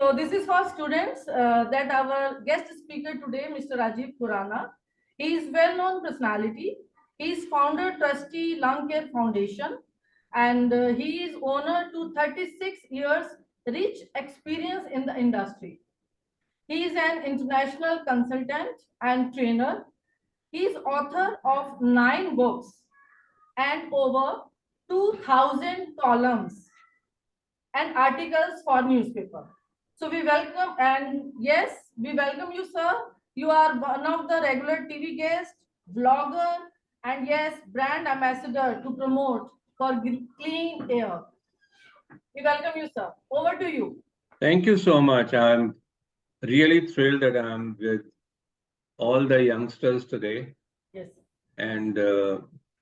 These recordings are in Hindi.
So this is for students that our guest speaker today, Mr. Rajiv Khurana. He is well-known personality. He is founder, trustee, Lung Care Foundation, and he is owner to 36 years rich experience in the industry. He is an international consultant and trainer. He is author of 9 books and over 2,000 columns and articles for newspaper. So we welcome, and yes, we welcome you, sir. You are one of the regular TV guest, vlogger, and yes, brand ambassador to promote for clean air. We welcome you, sir. Over to you. Thank you so much. I'm really thrilled that I'm with all the youngsters today. Yes. And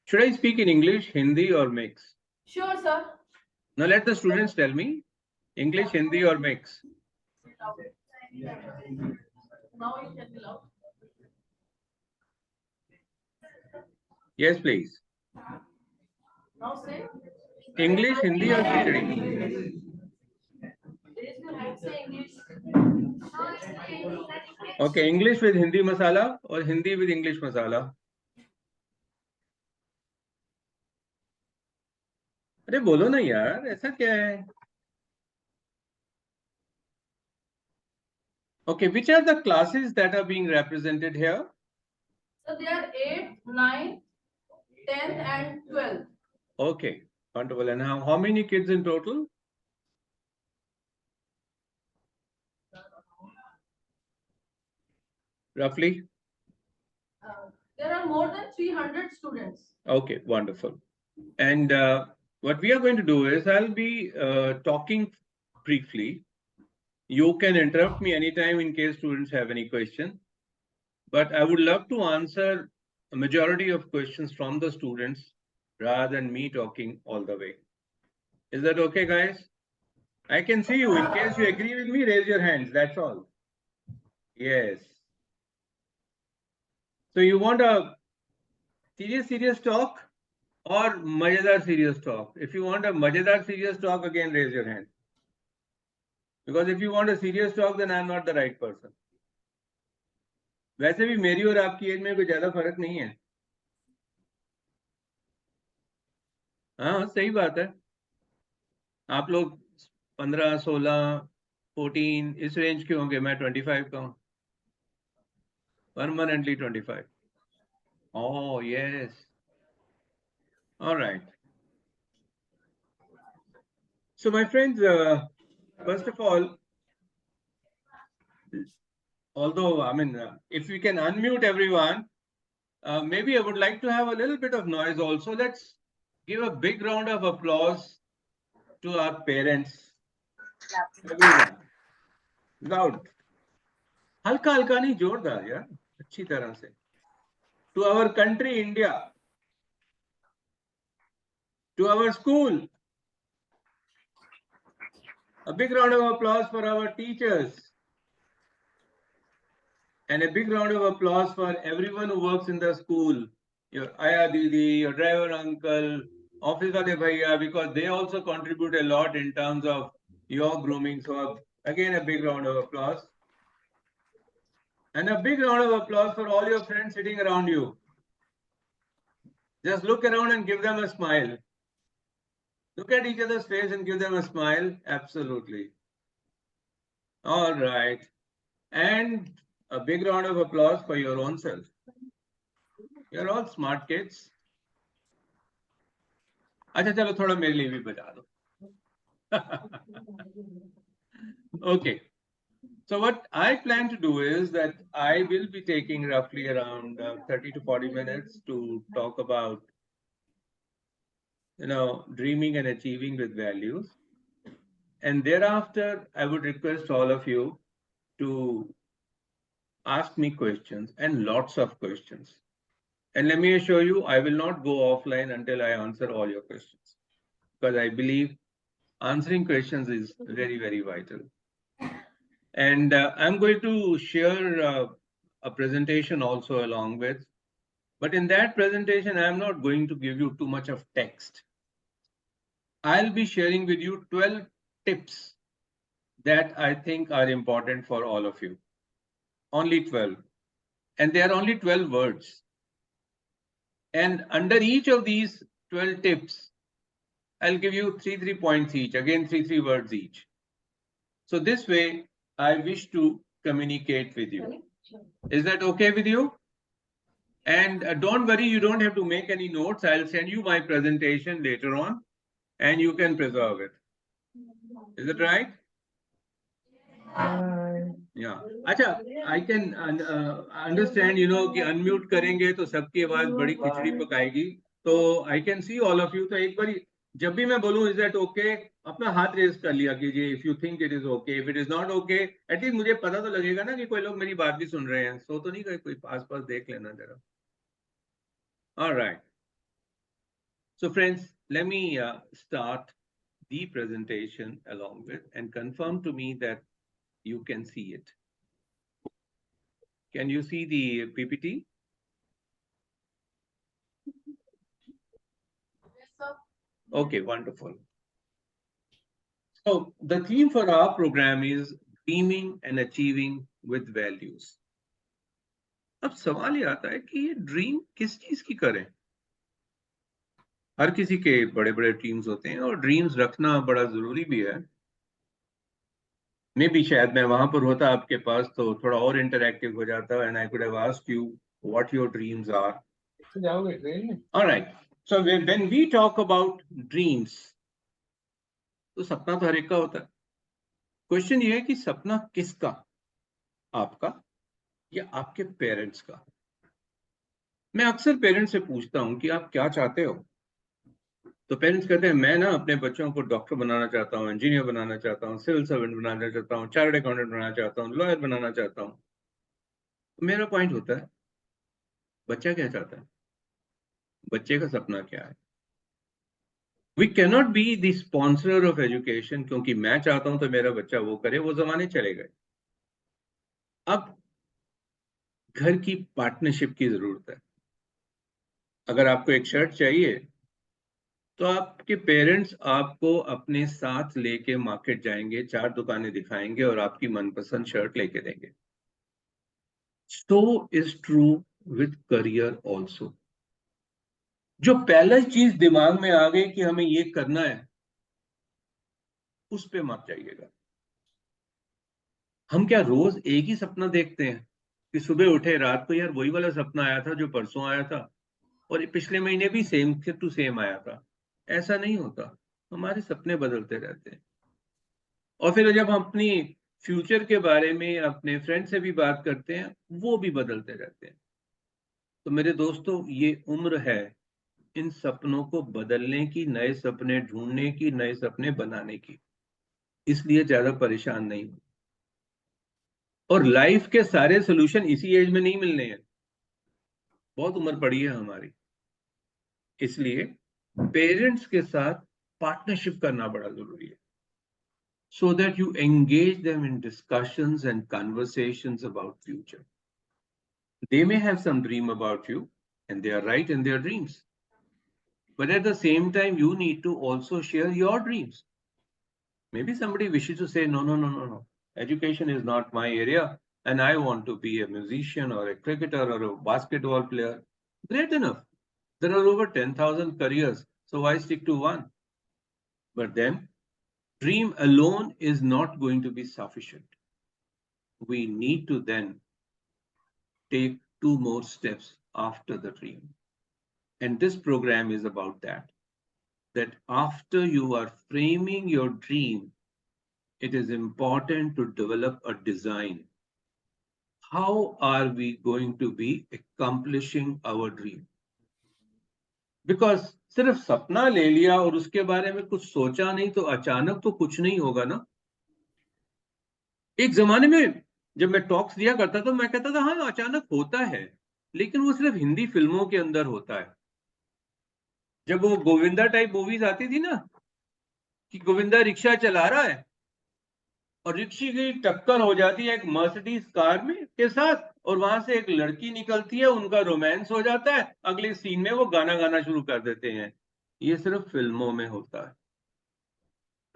should I speak in English, Hindi, or mix? Sure, sir. Now let the students tell me English, Hindi, or mix. Now you can be loud. Yes, please. Now say English, Hindi, or Khichdi? raise your hand. Say English. Okay, English with Hindi masala or Hindi with English masala? अरे बोलो ना यार, ऐसा क्या है? Okay, which are the classes that are being represented here? So there are 8, 9, 10th and 12th. Okay, wonderful. And how many kids in total? Roughly? There are more than 300 students. Okay, wonderful. And what we are going to do is I'll be talking briefly. You can interrupt me anytime in case students have any question. But I would love to answer a majority of questions from the students rather than me talking all the way. Is that okay, guys? I can see you. In case you agree with me, raise your hands. That's all. Yes. So you want a serious talk or majedar serious talk? If you want a majedar serious talk, again raise your hand. Because if you want a serious talk, then I'm not the right person. वैसे भी मेरी और आपकी एज में कोई ज्यादा फर्क नहीं है. हाँ सही बात है. आप लोग 15, 16, 14 इस रेंज के होंगे. मैं 25 का हूँ. Permanently 25. Oh yes. All right. So my friends, first of all, although I mean, if we can unmute everyone, maybe I would like to have a little bit of noise also. Let's give a big round of applause to our parents. Everyone. Loud. हल्का हल्का नहीं, जोरदार यार, अच्छी तरह से. To our country, India. To our school. A big round of applause for our teachers. And a big round of applause for everyone who works in the school. Your Aya Didi, your driver uncle, office wale bhaiya, because they also contribute a lot in terms of your grooming. So again, a big round of applause. And a big round of applause for all your friends sitting around you. Just look around and give them a smile. Look at each other's face and give them a smile. Absolutely. All right. And a big round of applause for your own self. You're all smart kids. अच्छा चलो थोड़ा मेरे लिए भी बजा दो. Okay. So what I plan to do is that I will be taking roughly around 30 to 40 minutes to talk about, dreaming and achieving with values. And thereafter, I would request all of you to ask me questions, and lots of questions. And let me assure you, I will not go offline until I answer all your questions, because I believe answering questions is very, very vital. And I'm going to share a presentation also along with. But in that presentation, I'm not going to give you too much of text. I'll be sharing with you 12 tips that I think are important for all of you. Only 12. And they are only 12 words. And under each of these 12 tips, I'll give you three points each, again, three words each. So this way, I wish to communicate with you. Is that okay with you? And don't worry, you don't have to make any notes. I'll send you my presentation later on and you can preserve it. Is it right? Yeah. अच्छा, I can understand, कि unmute करेंगे तो सबकी आवाज बड़ी खिचड़ी पकाएगी. तो I can see all of you. तो एक बारी जब भी मैं बोलूं, is that okay? अपना हाथ रेज कर लिया कीजिए. If you think it is okay, if it is not okay, at least मुझे पता तो लगेगा ना कि कोई लोग मेरी बात भी सुन रहे हैं. सो तो नहीं कोई आस-पास देख लेना जरा. All right. So friends, let me start the presentation along with and confirm to me that you can see it. Can you see the PPT? Okay, wonderful. So the theme for our program is dreaming and achieving with values. अब सवाल ये आता है कि ये ड्रीम किस चीज की करें? हर किसी के बड़े बड़े ड्रीम्स होते हैं और ड्रीम्स रखना बड़ा जरूरी भी है. मे भी शायद मैं वहां पर होता आपके पास तो थोड़ा और इंटरैक्टिव हो जाता and I could have asked you what your dreams are. जाओगे ट्रेन में? Alright. So when we talk about dreams, तो सपना तो हर एक का होता है. क्वेश्चन ये है कि सपना किसका, आपका या आपके पेरेंट्स का? मैं अक्सर पेरेंट्स से पूछता हूं कि आप क्या चाहते हो, तो पेरेंट्स कहते हैं मैं ना अपने बच्चों को डॉक्टर बनाना चाहता हूँ, इंजीनियर बनाना चाहता हूँ, सिविल सर्वेंट बनाना चाहता हूँ, चार्टर्ड अकाउंटेंट बनाना चाहता हूँ, लॉयर बनाना चाहता हूँ. तो मेरा पॉइंट होता है, बच्चा क्या चाहता है, बच्चे का सपना क्या है? We cannot be the sponsor of education, क्योंकि मैं चाहता हूं तो मेरा बच्चा वो करे, वो जमाने चले गए. अब घर की पार्टनरशिप की जरूरत है. अगर आपको एक शर्ट चाहिए तो आपके पेरेंट्स आपको अपने साथ लेके मार्केट जाएंगे, 4 दुकानें दिखाएंगे और आपकी मनपसंद शर्ट लेके देंगे. So is true with career also. जो पहला चीज दिमाग में आ गई कि हमें ये करना है, उस पे मत जाइएगा. हम क्या रोज एक ही सपना देखते हैं कि सुबह उठे रात को यार वही वाला सपना आया था जो परसों आया था और पिछले महीने भी सेम टू सेम आया था? ऐसा नहीं होता. हमारे सपने बदलते रहते हैं. और फिर जब हम अपनी फ्यूचर के बारे में अपने फ्रेंड से भी बात करते हैं, वो भी बदलते रहते हैं. तो मेरे दोस्तों, ये उम्र है इन सपनों को बदलने की, नए सपने ढूंढने की, नए सपने बनाने की. इसलिए ज्यादा परेशान नहीं हो. और लाइफ के सारे सोल्यूशन इसी एज में नहीं मिलने हैं. बहुत उम्र पड़ी है हमारी. इसलिए पेरेंट्स के साथ पार्टनरशिप करना बड़ा जरूरी है, so that you engage them in discussions and conversations about future. They may have some dream about you and they are right in their dreams, but at the same time you need to also share your dreams. Maybe somebody wishes to say no, education is not my area and I want to be a musician or a cricketer or a basketball player. Great enough. There are over 10,000 careers, so why stick to one? But then dream alone is not going to be sufficient. We need to then take 2 more steps after the dream. And this program is about that. That after you are framing your dream, it is important to develop a design. How are we going to be accomplishing our dream? Because सिर्फ सपना ले लिया और उसके बारे में कुछ सोचा नहीं तो अचानक तो कुछ नहीं होगा ना. एक जमाने में जब मैं टॉक्स दिया करता तो मैं कहता था हाँ अचानक होता है, लेकिन वो सिर्फ हिंदी फिल्मों के अंदर होता है. जब वो गोविंदा टाइप मूवीज आती थी ना, कि गोविंदा रिक्शा चला रहा है और रिक्शे की टक्कर हो जाती है एक मर्सिडीज कार में के साथ और वहां से एक लड़की निकलती है, उनका रोमांस हो जाता है, अगले सीन में वो गाना गाना शुरू कर देते हैं. ये सिर्फ फिल्मों में होता है,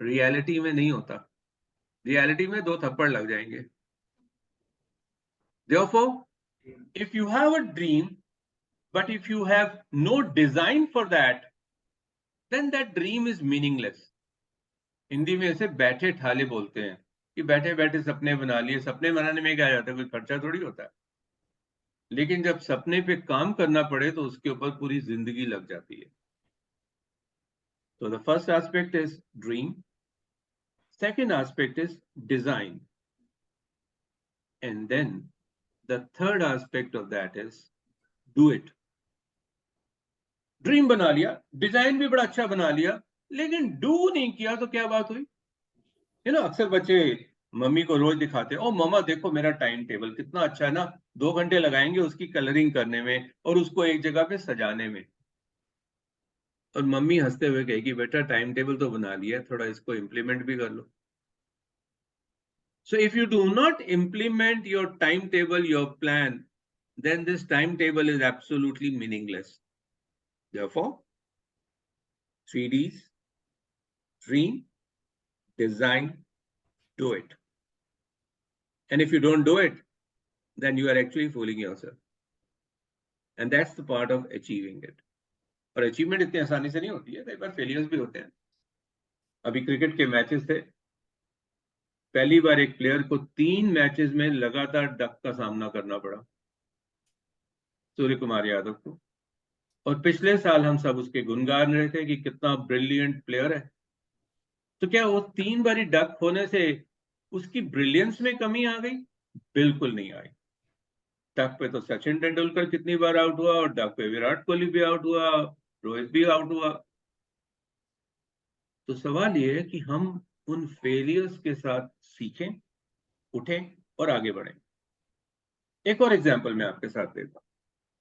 रियलिटी में नहीं होता. रियलिटी में 2 थप्पड़ लग जाएंगे। Therefore, if you have a dream, but if you have no design for that, then that dream is meaningless. Hindi में इसे बैठे ठाले बोलते हैं कि बैठे बैठे सपने बना लिए। सपने बनाने में क्या जाता है, कोई खर्चा थोड़ी होता है, लेकिन जब सपने पे काम करना पड़े तो उसके ऊपर पूरी जिंदगी लग जाती है। So the first aspect is dream. Second aspect is design. And then the third aspect of that is do it. Dream बना लिया, डिजाइन भी बड़ा अच्छा बना लिया, लेकिन डू नहीं किया तो क्या बात हुई? अक्सर बच्चे मम्मी को रोज दिखाते हैं, ओ मम्मा देखो मेरा टाइम टेबल कितना अच्छा है ना, 2 घंटे लगाएंगे उसकी कलरिंग करने में और उसको एक जगह पे सजाने में। और मम्मी हंसते हुए कहेगी, बेटा टाइम टेबल तो बना लिया, थोड़ा इसको इम्प्लीमेंट भी कर लो। So if you do not implement your timetable, your plan, then this timetable is absolutely meaningless. Therefore, 3Ds: dream, design, do it. And if you don't do it, then you are actually fooling yourself. And that's the part of achieving it. और अचीवमेंट इतनी आसानी से नहीं होती है, कई बार फेलियर्स भी होते हैं। अभी क्रिकेट के मैचेस थे, पहली बार एक प्लेयर को 3 मैचेस में लगातार डक का सामना करना पड़ा, सूर्य कुमार यादव को। और पिछले साल हम सब उसके गुण गा रहे थे कि कितना ब्रिलियंट प्लेयर है। तो क्या वो 3 बारी डक होने से उसकी ब्रिलियंस में कमी आ गई? बिल्कुल नहीं आई। डक पे तो सचिन तेंदुलकर कितनी बार आउट हुआ, और डक पे विराट कोहली भी आउट हुआ, रोहित भी आउट हुआ। तो सवाल ये है कि हम उन फेलियर्स के साथ सीखें, उठें और आगे बढ़ें। एक और एग्जांपल मैं आपके साथ देता हूं।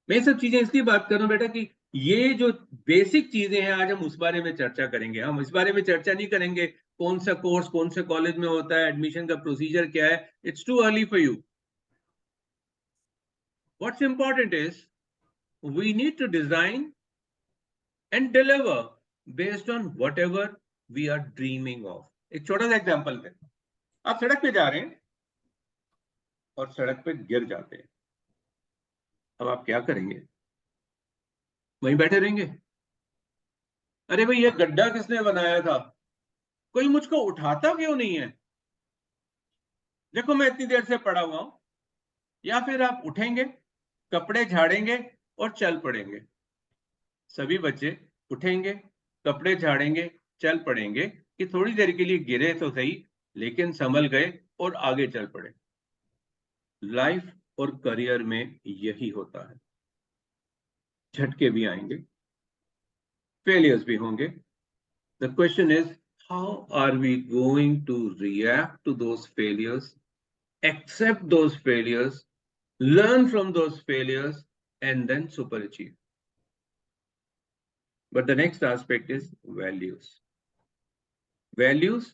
मैं ये सब चीजें इसलिए बात कर रहा हूं बेटा कि ये जो बेसिक चीजें हैं आज हम उस बारे में चर्चा करेंगे। हम इस बारे में चर्चा नहीं करेंगे कौन सा कोर्स कौन से कॉलेज में होता है, एडमिशन का प्रोसीजर क्या है। It's too early for you. What's important is we need to design and deliver based on whatever we are dreaming of. एक छोटा सा एग्जांपल है, आप सड़क पे जा रहे हैं और सड़क पे गिर जाते हैं, अब आप क्या करेंगे? वहीं बैठे रहेंगे? अरे भाई ये गड्ढा किसने बनाया था, कोई मुझको उठाता क्यों नहीं है, देखो मैं इतनी देर से पड़ा हुआ हूं। या फिर आप उठेंगे, कपड़े झाड़ेंगे और चल पड़ेंगे। सभी बच्चे उठेंगे, कपड़े झाड़ेंगे, चल पड़ेंगे कि थोड़ी देर के लिए गिरे तो सही, लेकिन संभल गए और आगे चल पड़े। लाइफ और करियर में यही होता है, झटके भी आएंगे, फेलियर्स भी होंगे। The question is how are we going to react to those failures, accept those failures, learn from those failures and then super achieve. But the next aspect is values. Values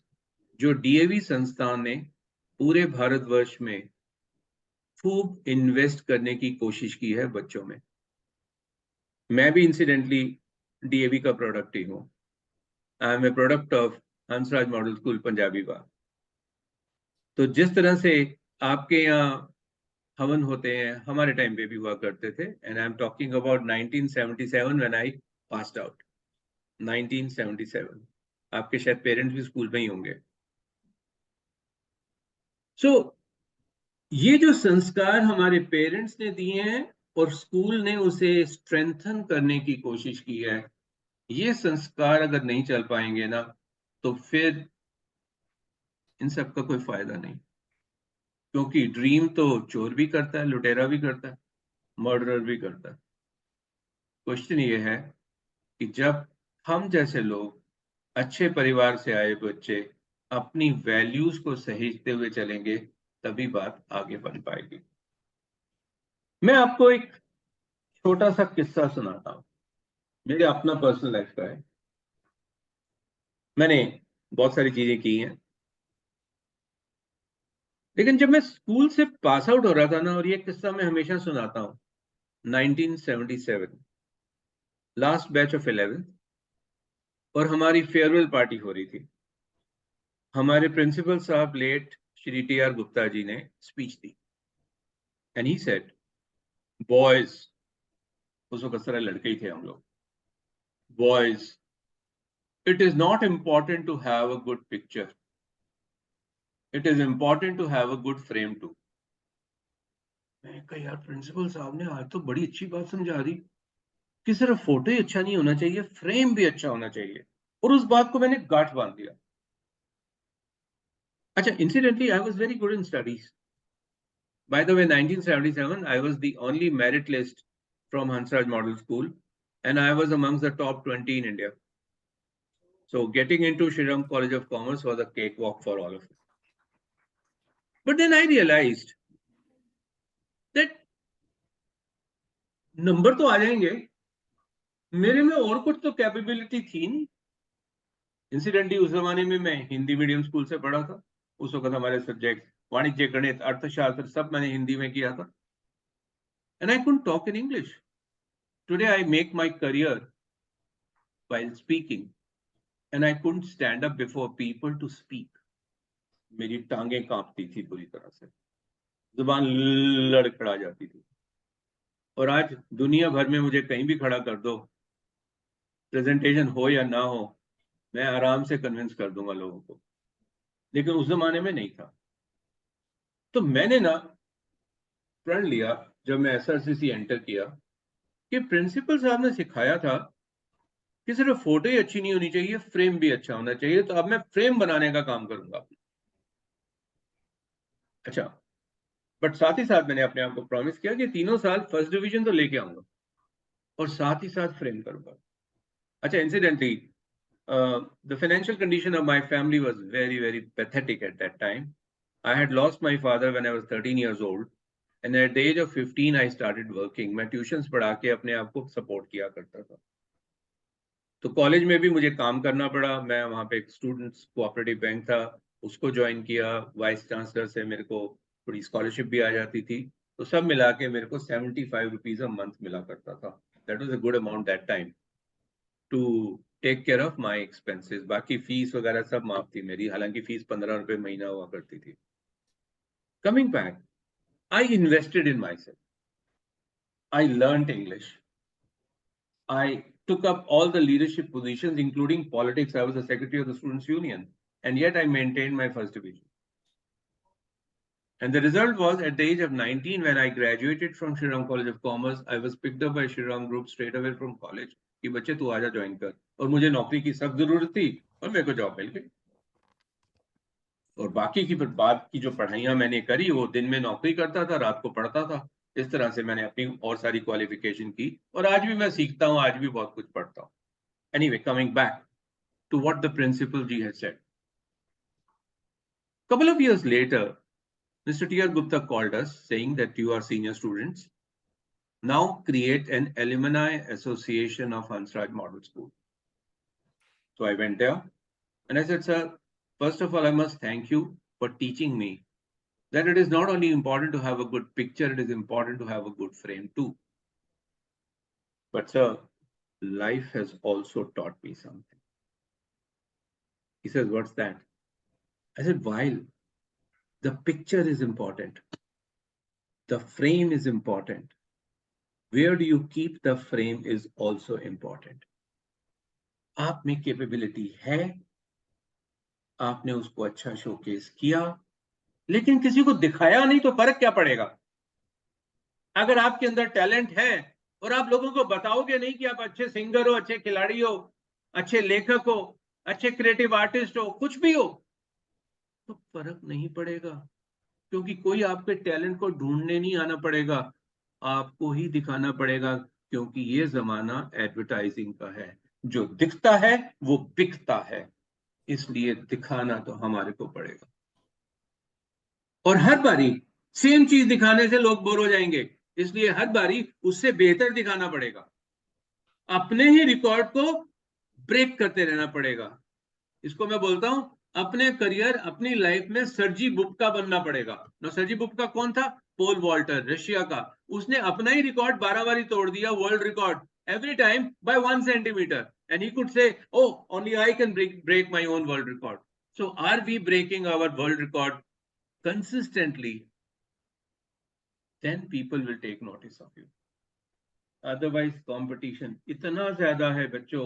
जो डीएवी संस्थान ने पूरे भारतवर्ष में खूब इन्वेस्ट करने की कोशिश की है बच्चों में। मैं भी इंसिडेंटली डीएवी का प्रोडक्ट ही हूं। I am a product of Hansraj model school Punjabi Bagh. तो जिस तरह से आपके यहाँ हवन होते हैं, हमारे टाइम पे भी हुआ करते थे। And I am talking about 1977 when I passed out. 1977। आपके शायद पेरेंट्स भी स्कूल में ही होंगे। सो ये जो संस्कार हमारे पेरेंट्स ने दिए हैं और स्कूल ने उसे स्ट्रेंथन करने की कोशिश की है, ये संस्कार अगर नहीं चल पाएंगे ना तो फिर इन सब का कोई फायदा नहीं। क्योंकि ड्रीम तो चोर भी करता है, लुटेरा भी करता है, मर्डरर भी करता है। क्वेश्चन ये है कि जब हम जैसे लोग, अच्छे परिवार से आए बच्चे, अपनी वैल्यूज को सहेजते हुए चलेंगे, तभी बात आगे बढ़ पाएगी। मैं आपको एक छोटा सा किस्सा सुनाता हूं, मेरे अपना पर्सनल लाइफ का है। मैंने बहुत सारी चीजें की हैं, लेकिन जब मैं स्कूल से पास आउट हो रहा था ना, और ये किस्सा मैं हमेशा सुनाता हूं, 1977 लास्ट बैच ऑफ 11th और हमारी फेयरवेल पार्टी हो रही थी। हमारे प्रिंसिपल साहब लेट श्री टी.आर. गुप्ता जी ने speech the and he said, boys, उस वक्त सारे लड़के ही थे हम लोग, boys, it is not important to have a good picture, it is important to have a good frame too. मैं कहा यार प्रिंसिपल साहब ने आज तो बड़ी अच्छी बात समझा दी कि सिर्फ फोटो ही अच्छा नहीं होना चाहिए, फ्रेम भी अच्छा होना चाहिए, और उस बात को मैंने गांठ बांध दिया. अच्छा, incidentally, I was very good in studies. By the way, 1977, I was the only merit list from Hansraj Model School, and I was amongst the top 20 in India. So getting into Shri Ram College of Commerce was a cakewalk for all of us. But then I realized that number तो आ जाएंगे, मेरे में और कुछ तो कैपेबिलिटी थी नहीं. इंसिडेंटली उस जमाने में मैं हिंदी मीडियम स्कूल से पढ़ा था. उस वक्त हमारे सब्जेक्ट वाणिज्य, गणित, अर्थशास्त्र सब मैंने हिंदी में किया था. And I couldn't talk in English. Today I make my career while speaking, and I couldn't stand up before people to speak. मेरी टांगें कांपती थी पूरी तरह से, जुबान लड़खड़ा जाती थी. और आज दुनिया भर में मुझे कहीं भी खड़ा कर दो, प्रेजेंटेशन हो या ना हो, मैं आराम से कन्विंस कर दूंगा लोगों को. लेकिन उस जमाने में नहीं था. तो मैंने ना प्रण लिया जब मैं एसआरसीसी एंटर किया कि प्रिंसिपल साहब ने सिखाया था कि सिर्फ फोटो ही अच्छी नहीं होनी चाहिए, फ्रेम भी अच्छा होना चाहिए. तो अब मैं फ्रेम बनाने का काम करूंगा. अच्छा, बट साथ ही साथ मैंने अपने आप को प्रॉमिस किया कि 3 साल फर्स्ट डिवीजन तो लेके आऊंगा और साथ ही साथ फ्रेम करूंगा. अच्छा, incidentally the financial condition of my family was very, very pathetic at that time. I had lost my father when I was 13 years old, and at the age of 15 I started working. मैं ट्यूशंस पढ़ा के अपने आप को सपोर्ट किया करता था. तो कॉलेज में भी मुझे काम करना पड़ा. मैं वहाँ पे एक स्टूडेंट्स कोऑपरेटिव बैंक था, उसको ज्वाइन किया. वाइस चांसलर से मेरे को थोड़ी स्कॉलरशिप भी आ जाती थी. तो सब मिला के मेरे को 75 रुपीज अ मंथ मिला करता था. That was a good amount that time to take care of my expenses. बाकी फीस वगैरह सब माफ थी मेरी, हालांकि फीस 15 रुपए महीना हुआ करती थी. Coming back, I invested in my self. I learned English. I took up all the leadership positions, including politics. I was the secretary of the Students' Union, and yet I maintained my first division. And the result was, at the age of 19, when I graduated from Shri Ram College of Commerce, I was picked up by Shri Ram Group straight away from college. कि बच्चे तू आजा ज्वाइन कर. और मुझे नौकरी की सख्त जरूरत थी और मेरे को जॉब मिल गई. और बाकी की फिर बाद की जो पढ़ाइयां मैंने करी, वो दिन में नौकरी करता था, रात को पढ़ता था. इस तरह से मैंने अपनी और सारी क्वालिफिकेशन की, और आज भी मैं सीखता हूँ, आज भी बहुत कुछ पढ़ता हूँ. Anyway, coming back to what the principal Ji had said. Couple of years later, Mr. T.R. Gupta called us saying that you are senior students. Now create an alumni association of Hansraj Model School. So I went there and I said, sir, first of all, I must thank you for teaching me that it is not only important to have a good picture, it is important to have a good frame too. But sir, life has also taught me something. He says, what's that? I said, while the picture is important, the frame is important, where do you keep the frame is also important. आप में कैपेबिलिटी है, आपने उसको अच्छा शोकेस किया, लेकिन किसी को दिखाया नहीं तो फर्क क्या पड़ेगा. अगर आपके अंदर टैलेंट है और आप लोगों को बताओगे नहीं कि आप अच्छे सिंगर हो, अच्छे खिलाड़ी हो, अच्छे लेखक हो, अच्छे क्रिएटिव आर्टिस्ट हो, कुछ भी हो, तो फर्क नहीं पड़ेगा. क्योंकि कोई आपके टैलेंट को ढूंढने नहीं आना पड़ेगा, आपको ही दिखाना पड़ेगा. क्योंकि ये जमाना एडवर्टाइजिंग का है, जो दिखता है वो बिकता है, इसलिए दिखाना तो हमारे को पड़ेगा. और हर बारी सेम चीज दिखाने से लोग बोर हो जाएंगे, इसलिए हर बारी उससे बेहतर दिखाना पड़ेगा. अपने ही रिकॉर्ड को ब्रेक करते रहना पड़ेगा. इसको मैं बोलता हूं, अपने करियर, अपनी लाइफ में सर्जी बुबका बनना पड़ेगा. ना, सर्जी बुबका कौन था? पोल वॉल्टर, रशिया का. उसने अपना ही रिकॉर्ड 12 बारी तोड़ दिया, world record, every time by 1 centimeter, and he could say, oh, only I can break my own world record. So are we breaking our world record consistently? Then people will take notice of you. Otherwise competition इतना ज्यादा है बच्चों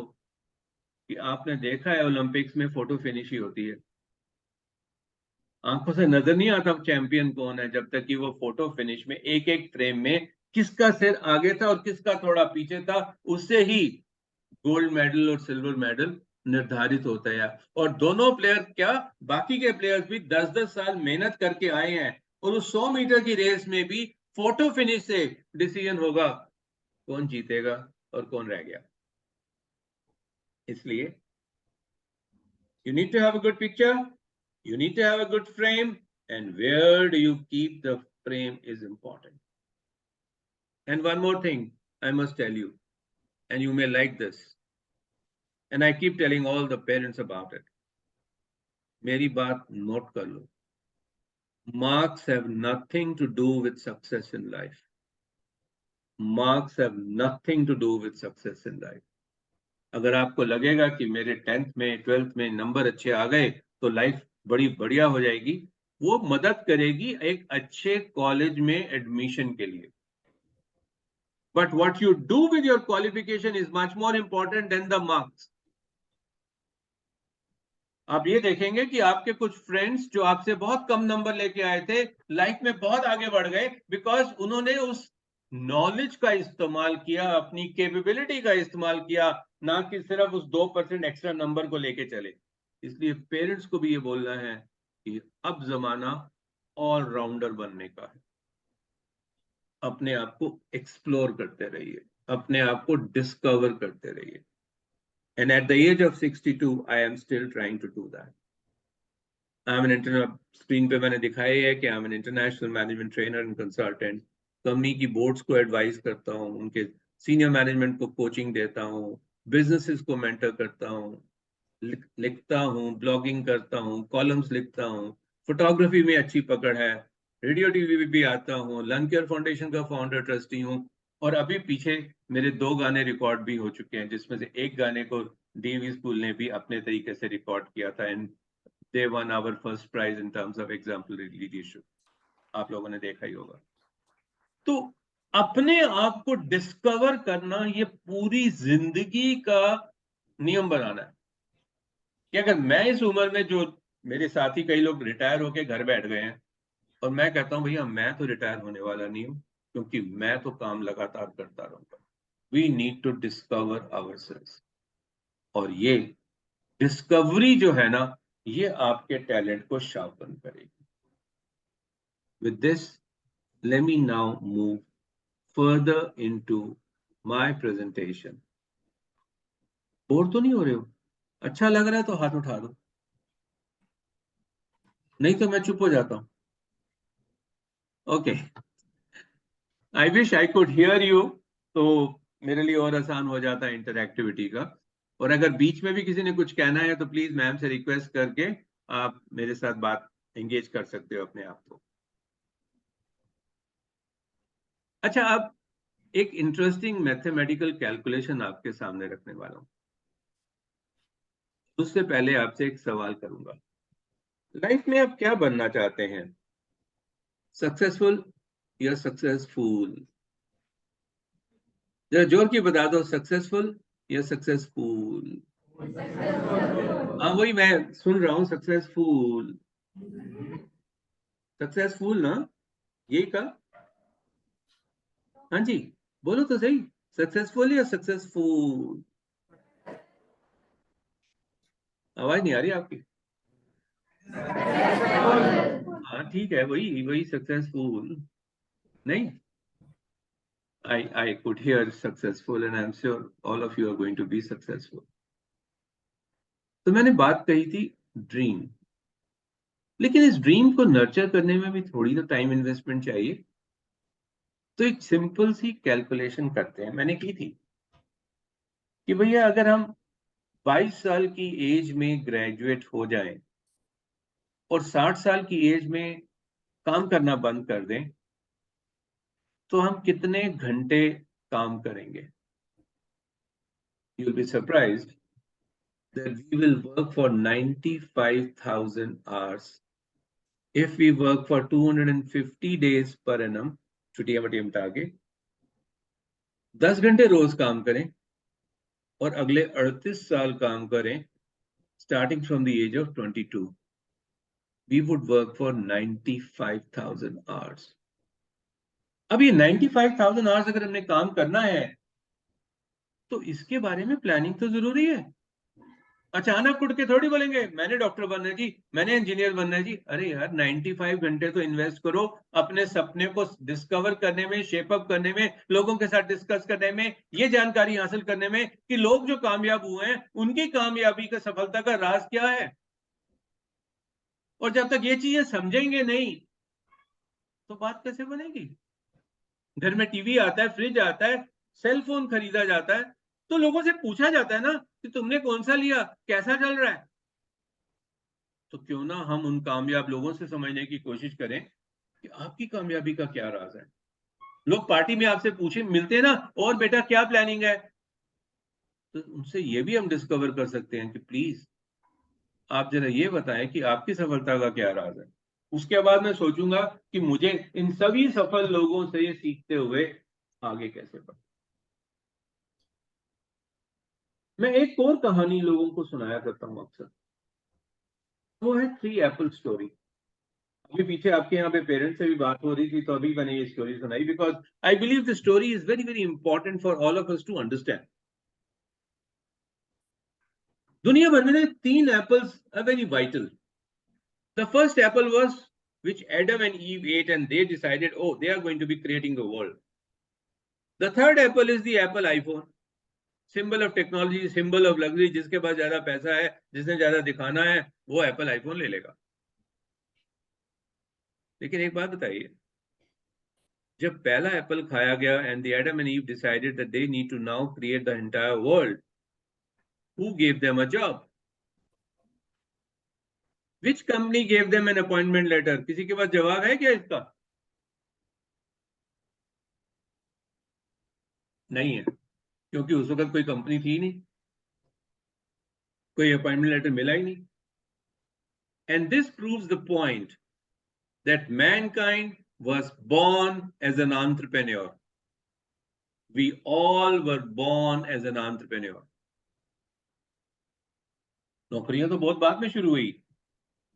कि आपने देखा है ओलंपिक्स में फोटो फिनिश ही होती है, आंखों से नजर नहीं आता चैंपियन कौन है जब तक कि वो फोटो फिनिश में एक एक फ्रेम में किसका सिर आगे था और किसका थोड़ा पीछे था, उससे ही गोल्ड मेडल और सिल्वर मेडल निर्धारित होता है। और दोनों प्लेयर क्या, बाकी के प्लेयर्स भी 10-10 साल मेहनत करके आए हैं और उस 100 मीटर की रेस में भी फोटो फिनिश से डिसीजन होगा कौन जीतेगा और कौन रह गया। इसलिए you need to have a good picture, you need to have a good frame, and where do you keep the frame is important. And one more thing I must tell you, and you may like this, and I keep telling all the parents about it. मेरी बात नोट कर लो, marks have nothing to do with success in life. Marks have nothing to do with success in life. अगर आपको लगेगा कि मेरे 10th में 12th में नंबर अच्छे आ गए तो लाइफ बड़ी बढ़िया हो जाएगी, वो मदद करेगी एक अच्छे कॉलेज में एडमिशन के लिए, but what you do with your qualification is much more important than the marks. आप ये देखेंगे कि आपके कुछ फ्रेंड्स जो आपसे बहुत कम नंबर लेके आए थे लाइफ में बहुत आगे बढ़ गए बिकॉज उन्होंने उस नॉलेज का इस्तेमाल किया, अपनी कैपेबिलिटी का इस्तेमाल किया, ना कि सिर्फ उस 2% एक्स्ट्रा नंबर को लेके चले। इसलिए पेरेंट्स को भी ये बोलना है कि अब जमाना ऑलराउंडर बनने का है। अपने आप को एक्सप्लोर करते रहिए, अपने आप को डिस्कवर करते रहिए। And at the age of 62, I am still trying to do that. I'm an screen पे मैंने दिखाया है कि I'm an international management trainer and consultant. Company की बोर्ड्स को एडवाइस करता हूँ, उनके सीनियर मैनेजमेंट को कोचिंग देता हूँ, बिजनेसेस को मेंटर करता हूँ, लिखता हूँ, ब्लॉगिंग करता हूँ, कॉलम्स लिखता हूँ, फोटोग्राफी में अच्छी पकड़ है, रेडियो टीवी भी आता हूँ, लन केयर फाउंडेशन का फाउंडर ट्रस्टी हूँ, और अभी पीछे मेरे 2 गाने रिकॉर्ड भी हो चुके हैं जिसमें से एक गाने को डीवी स्कूल ने भी अपने तरीके से रिकॉर्ड किया था and they won our first prize in terms of exemplary leadership. आप लोगों ने देखा ही होगा। तो अपने आप को डिस्कवर करना ये पूरी जिंदगी का नियम बनाना है कि अगर मैं इस उम्र में, जो मेरे साथी कई लोग रिटायर होके घर बैठ गए हैं और मैं कहता हूं भैया मैं तो रिटायर होने वाला नहीं हूं क्योंकि मैं तो काम लगातार करता रहूंगा। We need to discover ourselves, और ये डिस्कवरी जो है ना ये आपके टैलेंट को शार्पन करेगी। With this let me now move further into my presentation. Bore तो नहीं हो रहे हो? अच्छा लग रहा है तो हाथ उठा दो, नहीं तो मैं चुप हो जाता हूं। Okay, I wish I could hear you, तो मेरे लिए और आसान हो जाता है इंटरएक्टिविटी का। और अगर बीच में भी किसी ने कुछ कहना है तो प्लीज मैम से रिक्वेस्ट करके आप मेरे साथ बात एंगेज कर सकते हो अपने आप को। अच्छा, अब एक इंटरेस्टिंग मैथमेटिकल कैलकुलेशन आपके सामने रखने वाला हूं। उससे पहले आपसे एक सवाल करूंगा, लाइफ में आप क्या बनना चाहते हैं, सक्सेसफुल या सक्सेसफुल? जरा जोर की बता दो, सक्सेसफुल या सक्सेसफुल? हाँ वही मैं सुन रहा हूँ, सक्सेसफुल। सक्सेसफुल ना, यही कहा? हाँ जी, बोलो तो सही, सक्सेसफुल या सक्सेसफुल? आवाज नहीं आ रही आपकी। हाँ ठीक है, वही वही सक्सेसफुल। नहीं, I could hear successful and I'm sure all of you are going to be successful. तो मैंने बात कही थी ड्रीम, लेकिन इस ड्रीम को नर्चर करने में भी थोड़ी तो टाइम इन्वेस्टमेंट चाहिए। तो एक सिंपल सी कैलकुलेशन करते हैं, मैंने की थी कि भैया अगर हम 22 साल की एज में ग्रेजुएट हो जाएं और 60 साल की एज में काम करना बंद कर दें तो हम कितने घंटे काम करेंगे? You will be surprised that we will work for 95,000 hours. If we work for 250 days per annum, छुट्टियां वटियां बता के 10 घंटे रोज काम करें और अगले 38 साल काम करें, starting from the age of 22, we would work for 95,000 hours. अब ये 95,000 hours अगर हमने काम करना है तो इसके बारे में प्लानिंग तो जरूरी है। अचानक उठ के थोड़ी बोलेंगे मैंने डॉक्टर बनना है जी, मैंने इंजीनियर बनना है जी। अरे यार 95 घंटे तो इन्वेस्ट करो अपने सपने को डिस्कवर करने में, शेपअप करने में, लोगों के साथ डिस्कस करने में, ये जानकारी हासिल करने में कि लोग जो कामयाब हुए हैं उनकी कामयाबी का, सफलता का राज क्या है। और जब तक ये चीजें समझेंगे नहीं तो बात कैसे बनेगी। घर में टीवी आता है, फ्रिज आता है, सेल फोन खरीदा जाता है, तो लोगों से पूछा जाता है ना कि तुमने कौन सा लिया, कैसा चल रहा है। तो क्यों ना हम उन कामयाब लोगों से समझने की कोशिश करें कि आपकी कामयाबी का क्या राज है। लोग पार्टी में आपसे पूछे, मिलते हैं ना, और बेटा क्या प्लानिंग है, तो उनसे ये भी हम डिस्कवर कर सकते हैं कि प्लीज आप जरा ये बताएं कि आपकी सफलता का क्या राज है। उसके बाद मैं सोचूंगा कि मुझे इन सभी सफल लोगों से ये सीखते हुए आगे कैसे बढ़े। मैं एक और कहानी लोगों को सुनाया करता हूं अक्सर, वो है 3 एपल स्टोरी। अभी पीछे आपके यहाँ पे पेरेंट्स से भी बात हो रही थी तो अभी मैंने ये स्टोरी सुनाई, because I believe the story is very very important for all of us to understand. दुनिया भर में 3 apples are very vital. The first apple was which Adam and Eve ate and they decided, oh, they are going to be creating a world. The third apple is the Apple iPhone, symbol of technology, symbol of luxury। जिसके पास ज्यादा पैसा है, जिसने ज्यादा दिखाना है, वो एप्पल आईफोन ले लेगा। लेकिन एक बात बताइए, जब पहला एप्पल खाया गया and the Adam and Eve decided that they need to now create the entire world, who gave them a job? Which company gave them an appointment letter? किसी के पास जवाब है क्या इसका? नहीं है, क्योंकि उस वक्त कोई कंपनी थी नहीं, कोई अपॉइंटमेंट लेटर मिला ही नहीं। And this proves the point that mankind was born as an entrepreneur. We all were born as an entrepreneur. नौकरियां तो बहुत बाद में शुरू हुई,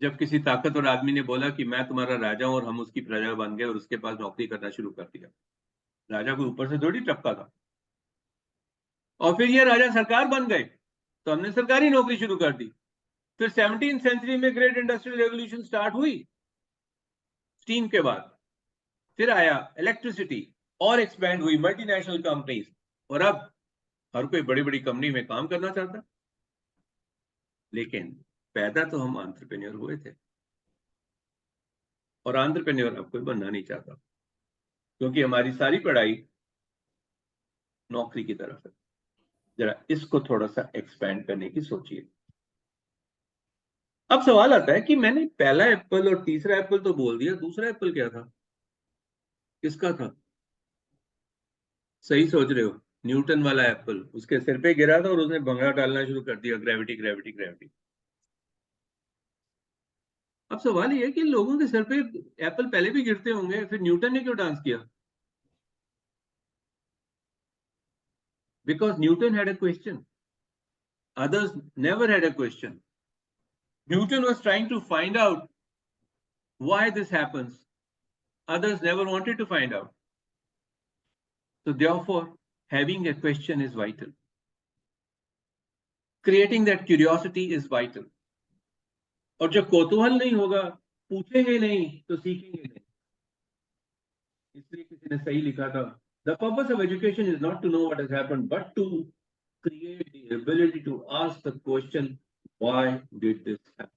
जब किसी ताकतवर आदमी ने बोला कि मैं तुम्हारा राजा हूं, और हम उसकी प्रजा बन गए और उसके पास नौकरी करना शुरू कर दिया। राजा को ऊपर से थोड़ी टपका था। और फिर ये राजा सरकार बन गए तो हमने सरकारी नौकरी शुरू कर दी। फिर 17वीं सेंचुरी में ग्रेट इंडस्ट्रियल रेवोल्यूशन स्टार्ट हुई स्टीम के बाद, फिर आया इलेक्ट्रिसिटी और एक्सपैंड हुई मल्टीनेशनल कंपनीज, और अब हर कोई बड़ी बड़ी कंपनी में काम करना चाहता। लेकिन पैदा तो हम एंटरप्रेन्योर हुए थे, और एंटरप्रेन्योर अब कोई बनना नहीं चाहता, क्योंकि हमारी सारी पढ़ाई नौकरी की तरफ है। जरा इसको थोड़ा सा एक्सपैंड करने की सोचिए। अब सवाल आता है कि मैंने पहला एप्पल और तीसरा एप्पल तो बोल दिया, दूसरा एप्पल क्या था, किसका था? सही सोच रहे हो, न्यूटन वाला एप्पल। उसके सिर पे गिरा था और उसने भंगा डालना शुरू कर दिया, ग्रेविटी ग्रेविटी ग्रेविटी। अब सवाल ये है कि लोगों के सर पे एप्पल पहले भी गिरते होंगे, फिर न्यूटन ने क्यों डांस किया? Because Newton had a question, others never had a question. Newton was trying to find out why this happens. Others never wanted to find out. So therefore, having a question is vital. Creating that curiosity is vital. और जब कौतूहल नहीं होगा, पूछेंगे नहीं तो सीखेंगे नहीं। इसलिए किसी ने सही लिखा था, the purpose of education is not to know what has happened, but to create the ability to ask the question, why did this happen?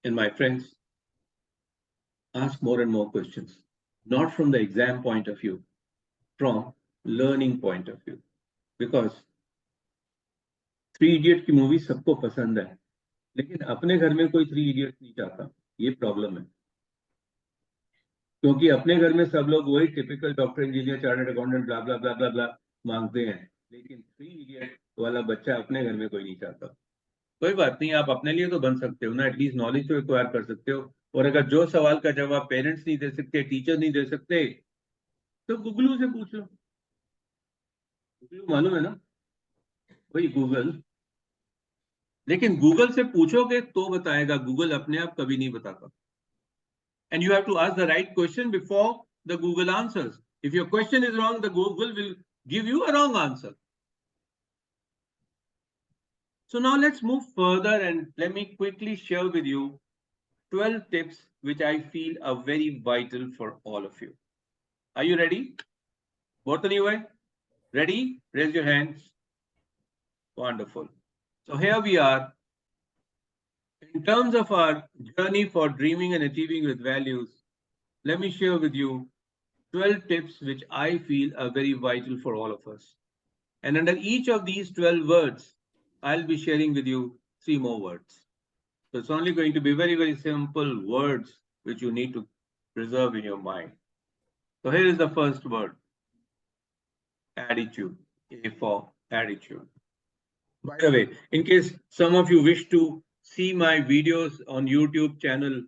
And my friends, ask more and more questions, not from the exam point of view, from learning point of view. Because 3 Idiot की मूवी सबको पसंद है, लेकिन अपने घर में कोई 3 Idiots नहीं चाहता। ये प्रॉब्लम है, क्योंकि अपने घर में सब लोग वही typical doctor, engineer, chartered accountant, blah blah blah blah blah मांगते हैं, लेकिन 3 इडियट वाला बच्चा अपने घर में कोई नहीं चाहता। कोई बात नहीं, आप अपने लिए तो बन सकते हो ना, एटलीस्ट नॉलेज तो एक्वायर कर सकते हो। और अगर जो सवाल का जवाब पेरेंट्स नहीं दे सकते, टीचर नहीं दे सकते, तो गूगल से पूछ लो। गूगल मालूम है ना, वही गूगल। लेकिन गूगल से पूछोगे तो बताएगा, गूगल अपने आप कभी नहीं बताता। And you have to ask the right question before the Google answers. If your question is wrong, the Google will give you a wrong answer. So now let's move further and let me quickly share with you 12 tips which I feel are very vital for all of you. Are you ready? Both of you, ready? Raise your hands. Wonderful. So here we are. In terms of our journey for dreaming and achieving with values, let me share with you 12 tips which I feel are very vital for all of us. And under each of these 12 words, I'll be sharing with you 3 more words. So it's only going to be very, very simple words which you need to preserve in your mind. So here is the first word, attitude. A for attitude. By the way, in case some of you wish to see my videos on YouTube channel,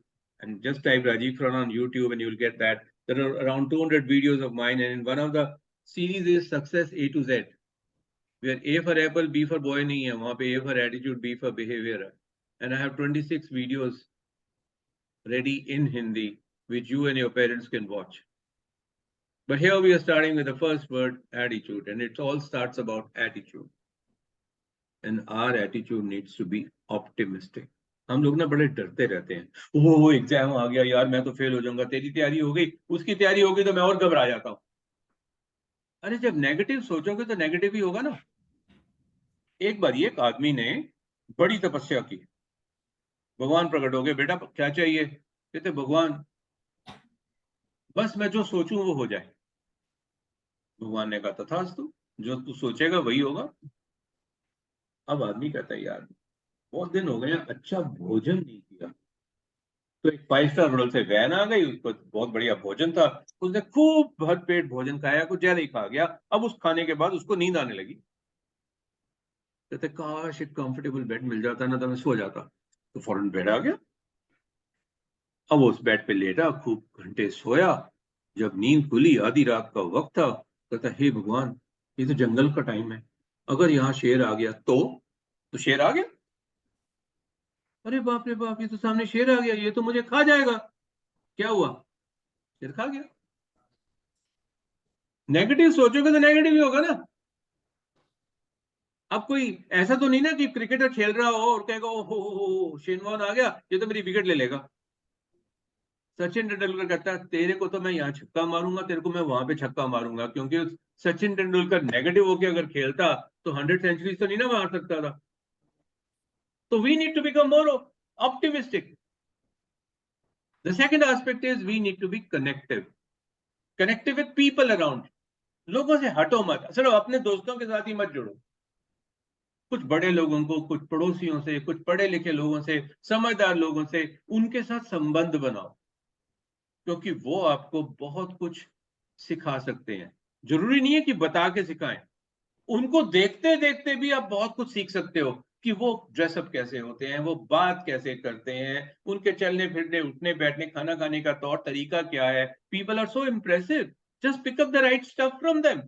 and just type Rajiv Khurana on YouTube and you'll get that. There are around 200 videos of mine, and in one of the series is Success A to Z, where A for apple, B for boy nahi hai, wahan pe A for attitude, B for behavior hai. And I have 26 videos ready in Hindi, which you and your parents can watch. But here we are starting with the first word, attitude, and it all starts about attitude. And our attitude needs to be optimistic. हम लोग ना बड़े डरते रहते हैं, वो एग्जाम आ गया यार, मैं तो फेल हो जाऊंगा, तेरी तैयारी हो गई, उसकी तैयारी हो गई, तो मैं और घबरा जाता हूँ। अरे जब नेगेटिव सोचोगे तो नेगेटिव ही होगा ना। एक बार एक आदमी ने बड़ी तपस्या की, भगवान प्रकट हो गए, बेटा क्या चाहिए? कहते भगवान बस मैं जो सोचूं वो हो जाए। भगवान ने कहा तथास्तु, जो तू सोचेगा वही होगा। अब आदमी कहता है यार बहुत दिन हो गए हैं, अच्छा भोजन नहीं किया। तो एक 5 स्टार होटल से वैन आ गई, उसको बहुत बढ़िया भोजन था, उसने खूब भर पेट भोजन खाया, कुछ ज्यादा ही खा गया। अब उस खाने के बाद उसको नींद आने लगी। कहते काश एक कंफर्टेबल बेड मिल जाता ना, तो मैं सो जाता। तो फौरन बेड आ गया। अब उस बेड पे लेटा, खूब घंटे सोया। जब नींद खुली, आधी रात का वक्त था, कहता हे भगवान, ये तो जंगल का टाइम है, अगर यहाँ शेर आ गया तो शेर आ गया। अरे बाप रे बाप, ये तो सामने शेर आ गया, ये तो मुझे खा जाएगा। क्या हुआ? शेर खा गया। नेगेटिव सोचोगे तो नेगेटिव ही होगा ना। अब कोई ऐसा तो नहीं ना कि क्रिकेटर खेल रहा हो और कहेगा ओ हो शेनवॉन आ गया, ये तो मेरी विकेट ले लेगा। सचिन तेंदुलकर कहता है तेरे को तो मैं यहाँ छक्का मारूंगा, तेरे को मैं वहां पे छक्का मारूंगा, क्योंकि सचिन तेंदुलकर नेगेटिव होकर अगर खेलता तो 100 सेंचुरीज तो नहीं ना मार सकता था। तो we need to become more optimistic. The second aspect is we need to be connective with people around. लोगों से हटो मत, सिर्फ अपने दोस्तों के साथ ही मत जुड़ो। कुछ बड़े लोगों को, कुछ पड़ोसियों से, कुछ पढ़े लिखे लोगों से, समझदार लोगों से, उनके साथ संबंध बनाओ, क्योंकि वो आपको बहुत कुछ सिखा सकते हैं। जरूरी नहीं है कि बता के सिखाएं, उनको देखते देखते भी आप बहुत कुछ सीख सकते हो कि वो ड्रेसअप कैसे होते हैं, वो बात कैसे करते हैं, उनके चलने फिरने, उठने बैठने, खाना खाने का तौर तरीका क्या है। People are so impressive, just pick up the right stuff from them.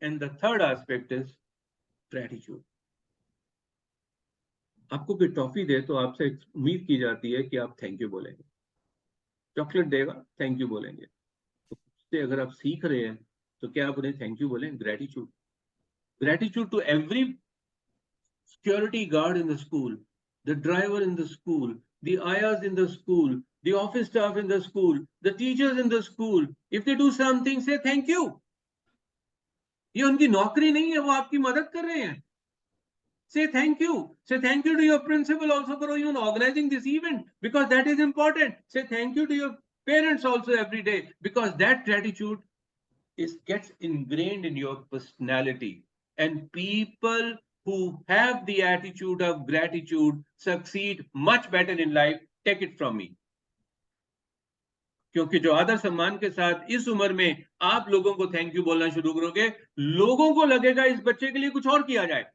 And the third aspect is gratitude. आपको कोई टॉफी दे तो आपसे उम्मीद की जाती है कि आप थैंक यू बोलेंगे। चॉकलेट देगा, थैंक यू बोलेंगे। तो उससे अगर आप सीख रहे हैं तो क्या आप उन्हें थैंक यू बोलें? Gratitude. Gratitude to every security guard in the school, the driver in the school, the ayahs in the school, the office staff in the school, the teachers in the school. If they do something, say thank you. ये उनकी नौकरी नहीं है, वो आपकी मदद कर रहे हैं। Say thank you. Say thank you to your principal also for even organizing this event, because that is important. Say thank you to your parents also every day, because that gratitude gets ingrained in your personality. And people who have the attitude of gratitude succeed much better in life. Take it from me. क्योंकि जो आदर सम्मान के साथ इस उम्र में आप लोगों को थैंक यू बोलना शुरू करोगे, लोगों को लगेगा इस बच्चे के लिए कुछ और किया जाए।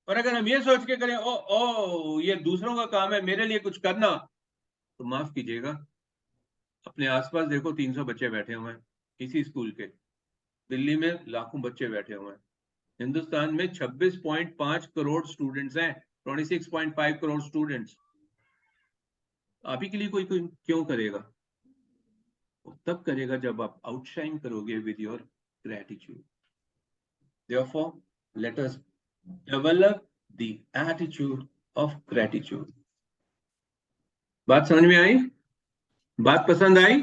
और अगर हम ये सोच के करें ओ ये दूसरों का काम है, मेरे लिए कुछ करना, तो माफ कीजिएगा, अपने आसपास देखो 300 बच्चे बैठे हुए हैं इसी स्कूल के। दिल्ली में लाखों बच्चे बैठे हुए हैं। हिंदुस्तान में 26.5 करोड़ स्टूडेंट्स हैं, 26.5 करोड़ स्टूडेंट्स। आप ही के लिए कोई क्यों करेगा? वो तब करेगा जब आप आउटशाइन करोगे with your gratitude. Therefore, let us develop the attitude of gratitude. बात समझ में आई? बात पसंद आई?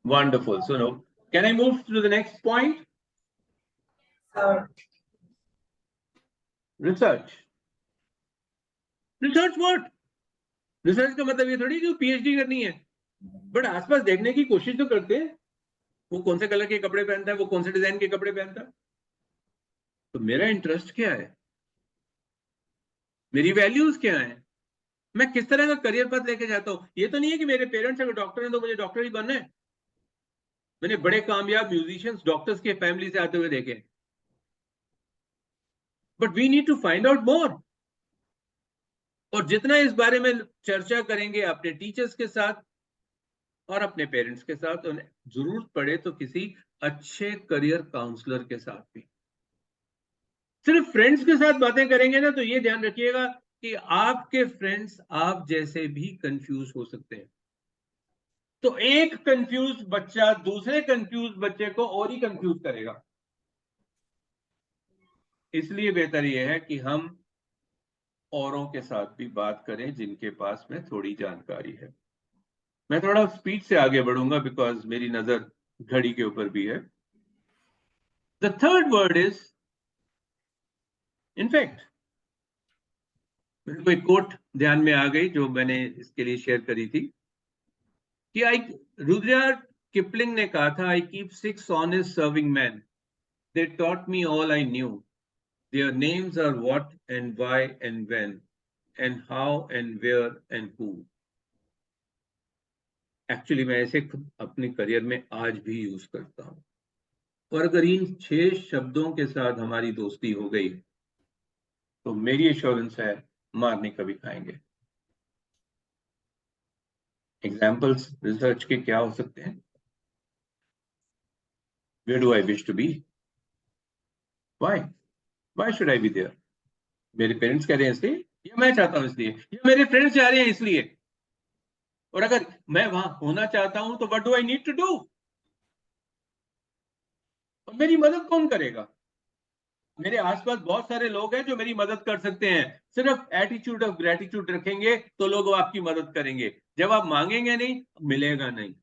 Wonderful. So now, can I move to the next point? Research. Research what? Research का मतलब ये थोड़ी कि PhD करनी है, बट आसपास देखने की कोशिश तो करते हैं। वो कौन से कलर के कपड़े पहनता है, वो कौन से डिजाइन के कपड़े पहनता है, तो मेरा इंटरेस्ट क्या है, मेरी वैल्यूज क्या है, मैं किस तरह का करियर पथ लेके जाता हूं। ये तो नहीं है कि मेरे पेरेंट्स अगर डॉक्टर हैं तो मुझे डॉक्टर ही बनना है। मैंने बड़े कामयाब म्यूजिशियंस डॉक्टर्स के फैमिली से आते हुए देखे, but we need to find out more. और जितना इस बारे में चर्चा करेंगे अपने टीचर्स के साथ और अपने पेरेंट्स के साथ, और जरूरत पड़े तो किसी अच्छे करियर काउंसलर के साथ भी। सिर्फ फ्रेंड्स के साथ बातें करेंगे ना, तो ये ध्यान रखिएगा कि आपके फ्रेंड्स आप जैसे भी कंफ्यूज हो सकते हैं। तो एक कंफ्यूज बच्चा दूसरे कंफ्यूज बच्चे को और ही कंफ्यूज करेगा। इसलिए बेहतर यह है कि हम औरों के साथ भी बात करें जिनके पास में थोड़ी जानकारी है। मैं थोड़ा स्पीड से आगे बढ़ूंगा बिकॉज मेरी नजर घड़ी के ऊपर भी है। The third word is in fact, मेरे को एक कोट ध्यान में आ गई जो मैंने इसके लिए शेयर करी थी कि रुडयार्ड किपलिंग ने कहा था, I keep 6 honest serving men, they taught me all I knew, their names are what and why and when and how and where and who. Actually मैं ऐसे अपने करियर में आज भी यूज करता हूं। और अगर इन 6 शब्दों के साथ हमारी दोस्ती हो गई तो मेरी एश्योरेंस है मार नहीं कभी खाएंगे। एग्जाम्पल्स रिसर्च के क्या हो सकते हैं? Where do I wish to be? Why should I be there? मेरे पेरेंट्स कह रहे हैं इसलिए, या मैं चाहता हूं इसलिए, या मेरे फ्रेंड्स चाह रहे हैं इसलिए? और अगर मैं वहां होना चाहता हूं तो what do I need to do? और मेरी मदद कौन करेगा? मेरे आसपास बहुत सारे लोग हैं जो मेरी मदद कर सकते हैं। सिर्फ एटीट्यूड ऑफ ग्रेटिट्यूड रखेंगे तो लोग आपकी मदद करेंगे। जब आप मांगेंगे नहीं, मिलेगा नहीं।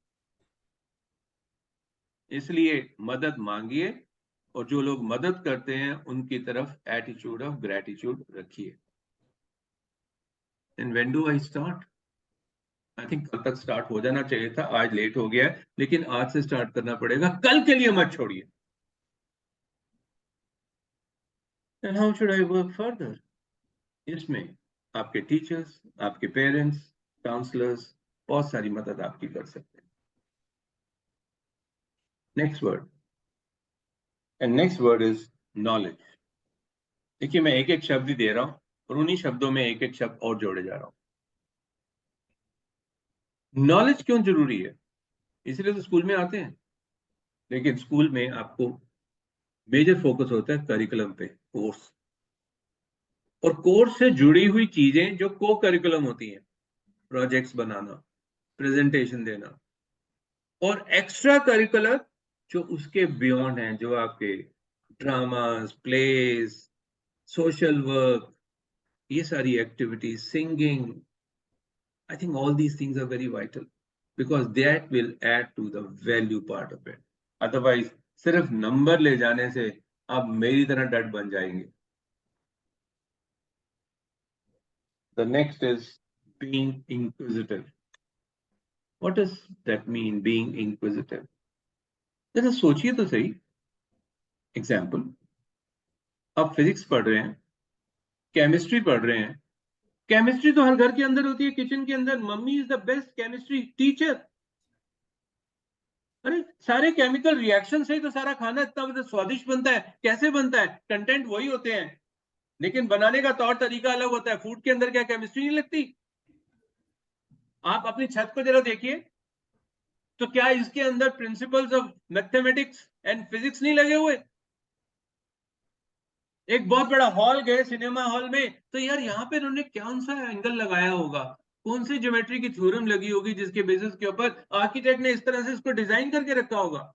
इसलिए मदद मांगिए, और जो लोग मदद करते हैं उनकी तरफ एटीट्यूड ऑफ ग्रेटिट्यूड रखिए। And when do I start? I think कल तक स्टार्ट हो जाना चाहिए था, आज लेट हो गया है, लेकिन आज से स्टार्ट करना पड़ेगा, कल के लिए मत छोड़िए। And how should I work further? इसमें आपके टीचर्स, आपके पेरेंट्स, काउंसलर्स बहुत सारी मदद आपकी कर सकते हैं। Next word, and next word is knowledge. देखिए, मैं एक एक शब्द ही दे रहा हूं और उन्हीं शब्दों में एक एक शब्द और जोड़े जा रहा हूं। नॉलेज क्यों जरूरी है? इसलिए तो स्कूल में आते हैं, लेकिन स्कूल में आपको मेजर फोकस होता है करिकुलम पे, कोर्स, और कोर्स से जुड़ी हुई चीजें जो को करिकुलम होती हैं, प्रोजेक्ट्स बनाना, प्रेजेंटेशन देना, और एक्स्ट्रा करिकुलर जो उसके बियॉन्ड हैं, जो आपके ड्रामास, प्लेस, सोशल वर्क, ये सारी activities, singing, I think all these things are very vital because that will add to the value part of it. Otherwise सिर्फ नंबर ले जाने से आप मेरी तरह डट बन जाएंगे। The next is being inquisitive. What does that mean, being inquisitive? जरा सोचिए तो सही। एग्जाम्पल, आप फिजिक्स पढ़ रहे हैं, केमिस्ट्री पढ़ रहे हैं, केमिस्ट्री तो हर घर के अंदर होती है, किचन के अंदर। Mummy is the best chemistry teacher. अरे सारे केमिकल रिएक्शन से ही तो सारा खाना इतना स्वादिष्ट बनता है। कैसे बनता है? कंटेंट वही होते हैं, लेकिन बनाने का तौर तरीका अलग होता है। फूड के अंदर क्या केमिस्ट्री नहीं लगती? आप अपनी छत को जरा देखिए, तो क्या इसके अंदर principles of mathematics and physics नहीं लगे हुए? एक बहुत बड़ा हॉल गए, सिनेमा हॉल में, तो यार यहाँ पे उन्होंने कौन सा एंगल लगाया होगा, कौन सी ज्योमेट्री की थ्योरम लगी होगी, जिसके बेसिस के ऊपर आर्किटेक्ट ने इस तरह से इसको डिजाइन करके रखा होगा।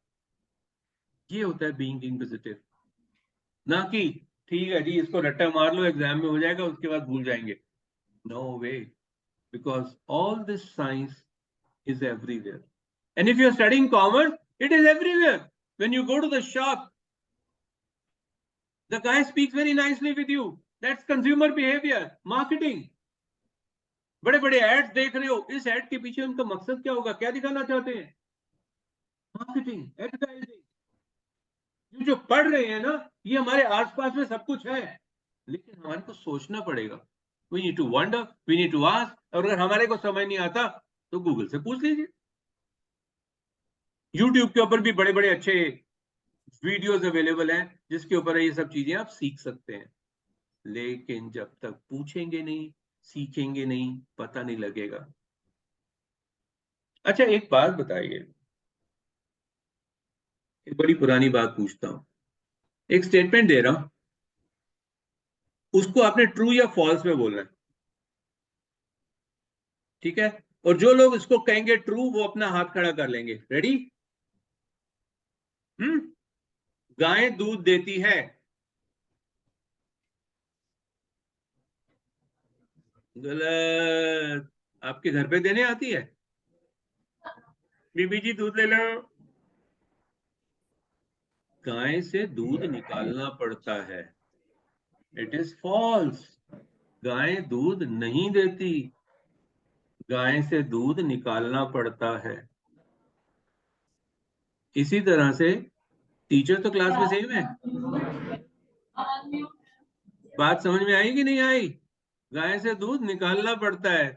ये होता है बीइंग इंक्विजिटिव। ना कि ठीक है जी इसको रट्टा मार लो, एग्जाम में हो जाएगा, उसके बाद भूल जाएंगे। No way, because all this science is everywhere. And if you're studying commerce, it is everywhere. When you go to the shop, the guy speaks very nicely with you. That's consumer behavior, marketing. बड़े बड़े एड्स देख रहे हो, इस एड के पीछे उनका मकसद क्या होगा, क्या दिखाना चाहते हैं? Marketing, advertising. ये जो पढ़ रहे हैं ना, ये हमारे आसपास में सब कुछ है, लेकिन हमारे को सोचना पड़ेगा। We need to wonder, we need to ask, और अगर हमारे को समझ नहीं आता तो गूगल से पूछ लीजिए। यूट्यूब के ऊपर भी बड़े बड़े अच्छे वीडियोस अवेलेबल हैं, जिसके ऊपर ये सब चीजें आप सीख सकते हैं। लेकिन जब तक पूछेंगे नहीं, सीखेंगे नहीं, पता नहीं लगेगा। अच्छा एक बात बताइए, एक बड़ी पुरानी बात पूछता हूं। एक स्टेटमेंट दे रहा हूं, उसको आपने ट्रू या फॉल्स में बोलना है, ठीक है? और जो लोग इसको कहेंगे ट्रू, वो अपना हाथ खड़ा कर लेंगे। रेडी? हम्म। गाय दूध देती है। गलत। आपके घर पे देने आती है? बीबी जी दूध ले लो। गाय से दूध निकालना पड़ता है। It is false. गाय दूध नहीं देती, गाय से दूध निकालना पड़ता है। इसी तरह से टीचर तो क्लास में सेम है। बात समझ में आई कि नहीं आई? गाय से दूध निकालना पड़ता है।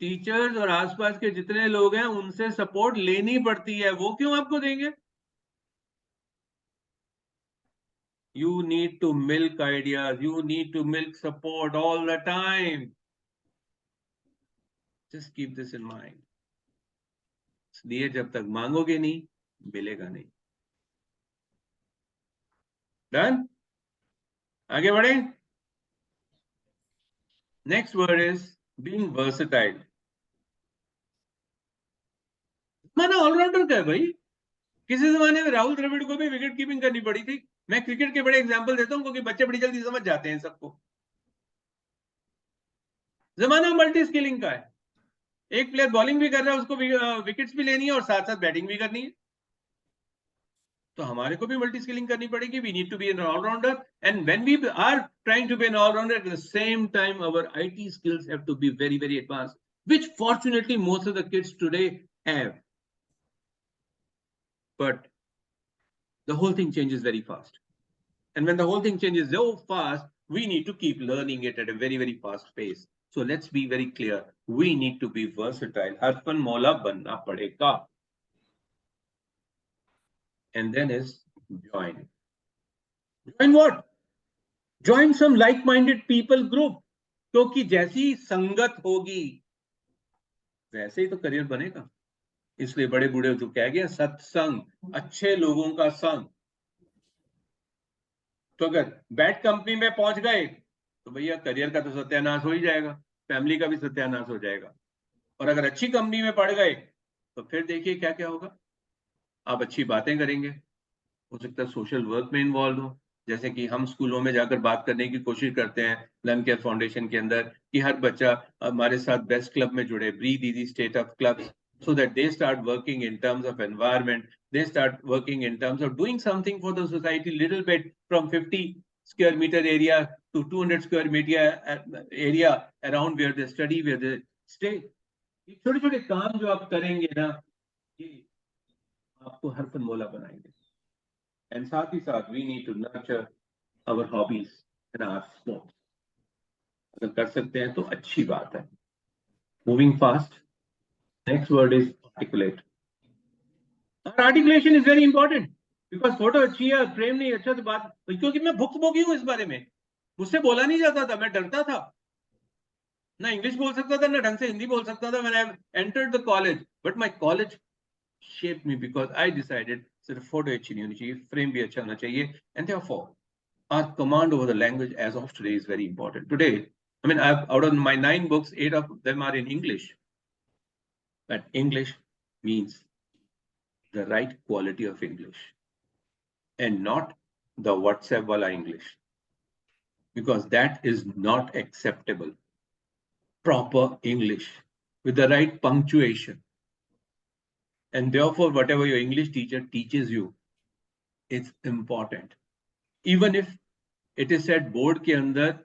टीचर्स और आसपास के जितने लोग हैं उनसे सपोर्ट लेनी पड़ती है। वो क्यों आपको देंगे? You need to milk ideas, you need to milk support all the time. Just keep this in mind. इसलिए जब तक मांगोगे नहीं, मिलेगा नहीं। डन? आगे बढ़े। Next word is being versatile. माना ऑलराउंडर का है भाई। किसी जमाने में राहुल द्रविड़ को भी विकेट कीपिंग करनी पड़ी थी। मैं क्रिकेट के बड़े एग्जांपल देता हूं, क्योंकि बच्चे बड़ी जल्दी समझ जाते हैं सबको। जमाना मल्टी स्किलिंग का है। एक प्लेयर बॉलिंग भी कर रहा है, उसको विकेट्स भी लेनी है और साथ साथ बैटिंग भी करनी है। तो हमारे को भी मल्टी स्किलिंग करनी पड़ेगी। We need to be an allrounder, and when we are trying to be an allrounder, at the same time our IT skills have to be very very advanced, which fortunately most of the kids today have. But the whole thing changes very fast, and when the whole thing changes so fast, we need to keep learning it at a very very fast pace. So let's be very clear, we need to be versatile. हरफन मौला बनना पड़ेगा. And then is join. Join what? Join some like-minded people group. क्योंकि जैसी संगत होगी वैसे ही तो करियर बनेगा। इसलिए बड़े बूढ़े जो कह गए सत्संग, अच्छे लोगों का संग। तो अगर बैड कंपनी में पहुंच गए तो भैया करियर का तो सत्यानाश हो ही जाएगा, फैमिली का भी सत्यानाश हो जाएगा। और अगर अच्छी कंपनी में पड़ गए तो फिर देखिए क्या क्या होगा। आप अच्छी बातें करेंगे, हो सकता है सोशल वर्क में इन्वॉल्व हो, जैसे कि हम स्कूलों में जाकर बात करने की कोशिश करते हैं लर्न केयर फाउंडेशन के अंदर, कि हर बच्चा हमारे साथ बेस्ट क्लब में जुड़े, breathe easy state of clubs, so that they start working in terms of environment, they start working in terms of doing something for the society, little bit, from 50 square meter area to 200 square meter area around where they study, where they stay. छोटे छोटे काम जो आप करेंगे ना, ये आपको हरफन मौला बनाएंगे। एंड साथ ही साथ we need to nurture our hobbies and our sports. अगर कर सकते हैं तो अच्छी बात है. Moving fast. Next word is articulate. Articulation is very important because photo अच्छी है, फ्रेम नहीं अच्छा तो बात, क्योंकि मैं भुक्तभोगी हूं इस बारे में. मुझसे बोला नहीं जाता था, मैं डरता था. ना इंग्लिश बोल सकता था, ना ढंग से हिंदी बोल सकता था. When I entered the college, but my college shaped me because I decided सिर्फ फोटो अच्छी नहीं होनी चाहिए, फ्रेम भी अच्छा होना चाहिए. And therefore, our command over the language as of today is very important. Today, I mean, out of my 9 books, 8 of them are in English. But English means the right quality of English and not the WhatsApp wala English, because that is not acceptable. Proper English with the right punctuation. And therefore, whatever your English teacher teaches you, it's important. Even if it is said board के अंदर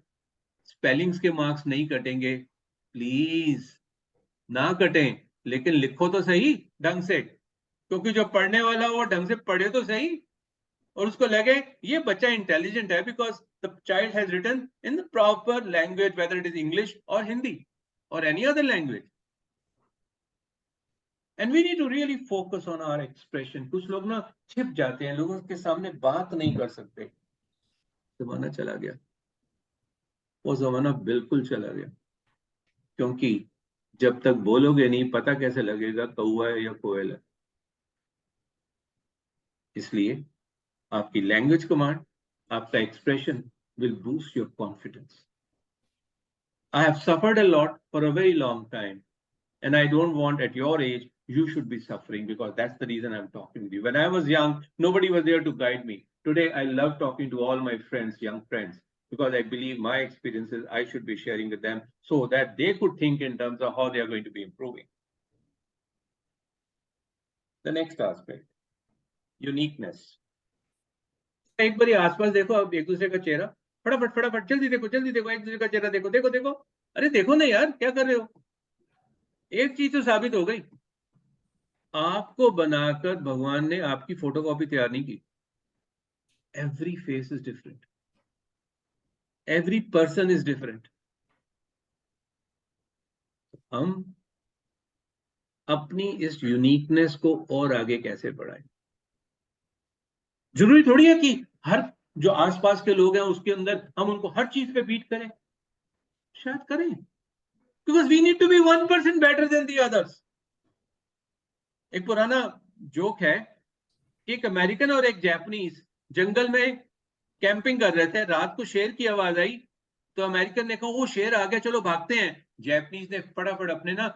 spellings के marks नहीं कटेंगे, please ना कटें, लेकिन लिखो तो सही ढंग से, क्योंकि जो पढ़ने वाला वो ढंग से पढ़े तो सही और उसको लगे ये बच्चा इंटेलिजेंट है, because the child has written in the proper language, whether it is English or Hindi or any other language. And we need to really focus on our expression. कुछ लोग ना छिप जाते हैं, लोगों के सामने बात नहीं कर सकते. जमाना चला गया, वो जमाना बिल्कुल चला गया, क्योंकि जब तक बोलोगे नहीं पता कैसे लगेगा कौवा है या कोयल है. इसलिए आपकी लैंग्वेज कमांड, आपका expression will boost your confidence. I have suffered a lot for a very long time, and I don't want at your age you should be suffering, because that's the reason I'm talking to you. When I was young, nobody was there to guide me. Today, I love talking to all my friends, young friends, because I believe my experiences I should be sharing with them so that they could think in terms of how they are going to be improving. The next aspect, uniqueness. एक बार आसपास देखो, अब एक दूसरे का चेहरा, फटाफट फटाफट जल्दी देखो एक दूसरे का चेहरा देखो देखो देखो. अरे देखो ना यार, क्या कर रहे हो. एक चीज तो साबित हो गई, आपको बनाकर भगवान ने आपकी फोटोकॉपी तैयार नहीं की. Every face is different, every person is different. हम अपनी इस यूनिकनेस को और आगे कैसे बढ़ाएं. जरूरी थोड़ी है कि हर जो आसपास के लोग हैं उसके अंदर हम उनको हर चीज पे बीट करें. शायद करें, because we need to be 1% better than the others. एक पुराना जोक है कि एक अमेरिकन और एक जापानीज जंगल में कैंपिंग कर रहे थे. रात को शेर की आवाज आई तो अमेरिकन ने कहा वो शेर आ गया, चलो भागते हैं. जापानीज ने फटाफट अपने ना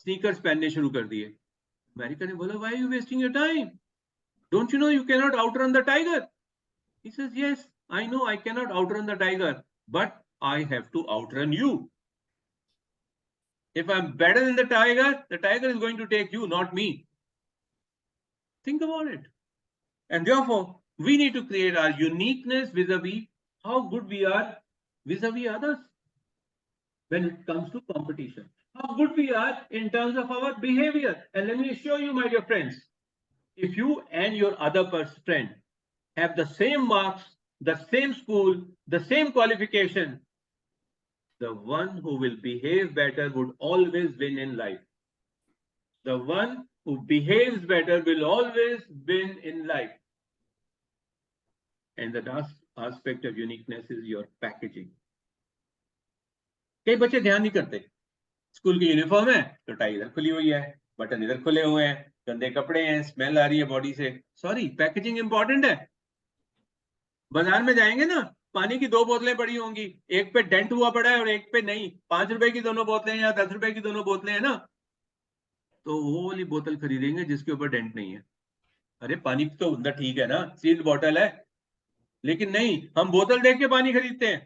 स्नीकर्स पहनने शुरू कर दिए. अमेरिकन ने बोला, why you wasting your time, don't you know you can not outrun the tiger. He says, yes I know I can not outrun the tiger, but I have to outrun you. If I'm better than the tiger is going to take you, not me. Think about it. And therefore, we need to create our uniqueness vis-a-vis how good we are vis-a-vis others when it comes to competition. How good we are in terms of our behavior. And let me assure you, my dear friends, if you and your other friend have the same marks, the same school, the same qualification, the one who will behave better would always win in life. The one who behaves better will always win in life. And the last aspect of uniqueness is your packaging. कई बच्चे ध्यान नहीं करते. स्कूल की यूनिफॉर्म है तो टाई इधर खुली हुई है, बटन इधर खुले हुए हैं, गंदे कपड़े हैं, स्मेल आ रही है बॉडी से. सॉरी, पैकेजिंग इंपॉर्टेंट है. बाजार में जाएंगे ना, पानी की 2 बोतलें पड़ी होंगी, एक पे डेंट हुआ पड़ा है और एक पे नहीं. 5 रुपए की दोनों बोतलें या 10 रुपए की दोनों बोतलें हैं ना, तो वो वाली बोतल खरीदेंगे जिसके ऊपर डेंट नहीं है. अरे पानी तो अंदर ठीक है ना, सील्ड बोतल है, लेकिन नहीं, हम बोतल देख के पानी खरीदते हैं,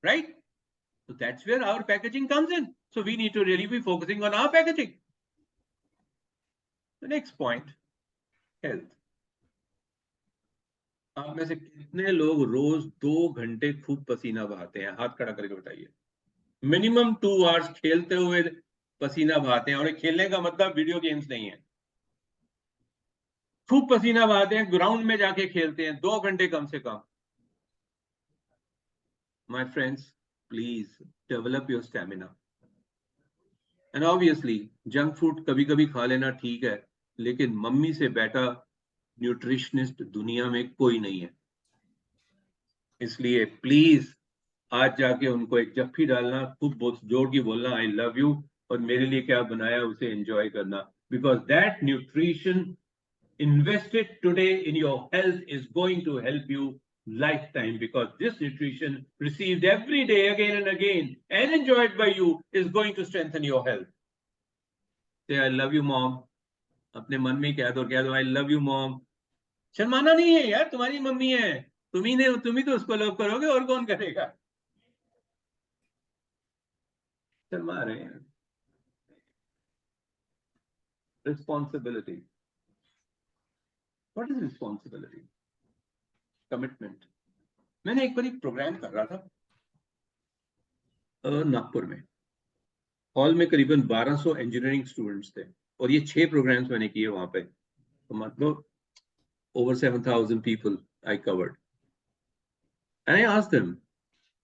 right? So that's where our packaging comes in. So we need to really be focusing on our packaging. The next point, health. आप में से कितने लोग रोज 2 घंटे खूब पसीना बहाते हैं? हाथ खड़ा करके बताइए. मिनिमम 2 आवर्स खेलते हुए पसीना बहाते हैं, और खेलने का मतलब वीडियो गेम्स नहीं है. खूब पसीना बहाते हैं, ग्राउंड में जाके खेलते हैं 2 घंटे कम से कम. My friends, please develop your stamina. And obviously junk food कभी कभी खा लेना ठीक है, लेकिन मम्मी से बेटर न्यूट्रिशनिस्ट दुनिया में कोई नहीं है. इसलिए प्लीज आज जाके उनको एक जफ्फी डालना, खूब बहुत जोर की बोलना आई लव यू, और मेरे लिए क्या बनाया उसे एंजॉय करना, because that nutrition invested today in your health is going to help you lifetime, because this nutrition received every day again and again and enjoyed by you is going to strengthen your health. Say I love you mom. अपने मन में कह दो I love you mom. शर्माना नहीं है यार, तुम्हारी मम्मी है, तुम ही तो उसको लव करोगे, और कौन करेगा. शर्मा रहे हैं. Responsibility. What is responsibility? Commitment. मैंने एक बार एक प्रोग्राम कर रहा था नागपुर में. हॉल में करीबन 1200 इंजीनियरिंग स्टूडेंट्स थे, और ये 6 प्रोग्राम्स मैंने किए वहां पे, तो मतलब over 7,000 people I covered. And I asked them,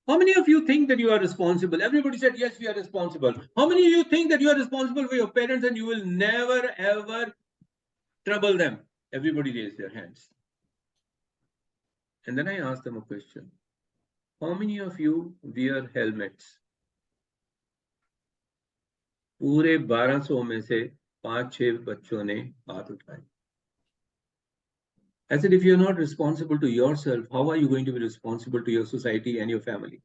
how many of you think that you are responsible? Everybody said, yes, we are responsible. How many of you think that you are responsible for your parents and you will never ever trouble them? Everybody raised their hands. And then I asked them a question. How many of you wear helmets? पूरे 1200 में से 5-6 बच्चों ने हाथ उठाए. I said, if you're not responsible to yourself, how are you going to be responsible to your society and your family?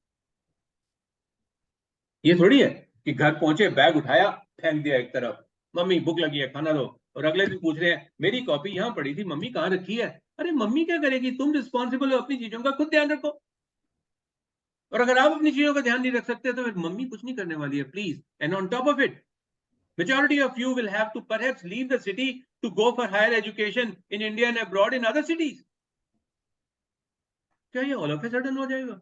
ये थोड़ी है कि घर पहुंचे, बैग उठाया, फेंक दिया एक तरफ, मम्मी भूख लगी है खाना दो, और अगले दिन पूछ रहे हैं मेरी कॉपी यहाँ पड़ी थी, मम्मी कहाँ रखी है. अरे मम्मी क्या करेगी, तुम रिस्पॉन्सिबल हो, अपनी चीजों का खुद ध्यान रखो. और अगर आप अपनी चीजों का ध्यान नहीं रख सकते तो फिर मम्मी कुछ नहीं करने वाली है, please. And on top of it, majority of you will have to perhaps leave the city to go for higher education in India and abroad in other cities. क्या ये all of a sudden हो जाएगा?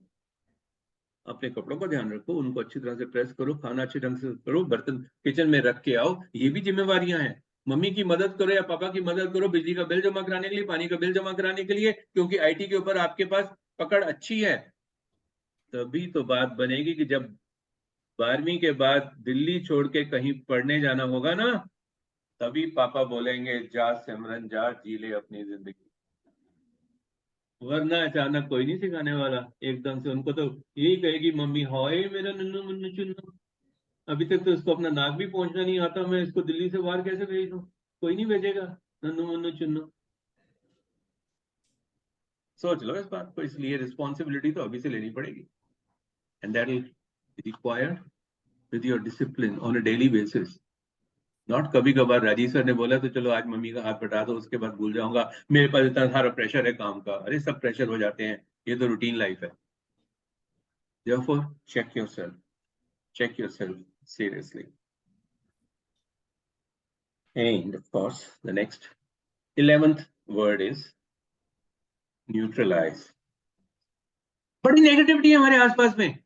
अपने कपड़ों का ध्यान रखो, उनको अच्छी तरह से प्रेस करो, खाना अच्छे ढंग से करो, बर्तन किचन में रख के आओ, ये भी जिम्मेवारियां हैं. मम्मी की मदद करो या पापा की मदद करो बिजली का बिल जमा कराने के लिए, पानी का बिल जमा कराने के लिए, क्योंकि आईटी के ऊपर आपके पास पकड़ अच्छी है. तभी तो बात बनेगी कि जब 12वीं के बाद दिल्ली छोड़ के कहीं पढ़ने जाना होगा ना, तभी पापा बोलेंगे जा सिमरन जा, जी ले अपनी जिंदगी. वरना अचानक कोई नहीं सिखाने वाला. एकदम से उनको तो यही कहेगी मम्मी, हाय मेरा नन्नू मुन्नू चुन्नू, अभी तक तो इसको अपना नाक भी पहुंचना नहीं आता, मैं इसको दिल्ली से बाहर कैसे भेज दूं. कोई नहीं भेजेगा नन्नू मुन्नू चुन्नू. सोच लो इस बात को. इसलिए रिस्पॉन्सिबिलिटी तो अभी से लेनी पड़ेगी, and that is required with your discipline on a daily basis. Not कभी कभार. राजीव सर ने बोला तो चलो आज मम्मी का हाथ बटा दो, उसके बाद भूल जाऊंगा, मेरे पास इतना सारा प्रेशर है काम का. अरे सब प्रेशर हो जाते हैं, ये तो रूटीन लाइफ है. Therefore, check yourself seriously. And of course, the next 11th word is neutralize. बड़ी नेगेटिविटी है हमारे आसपास में,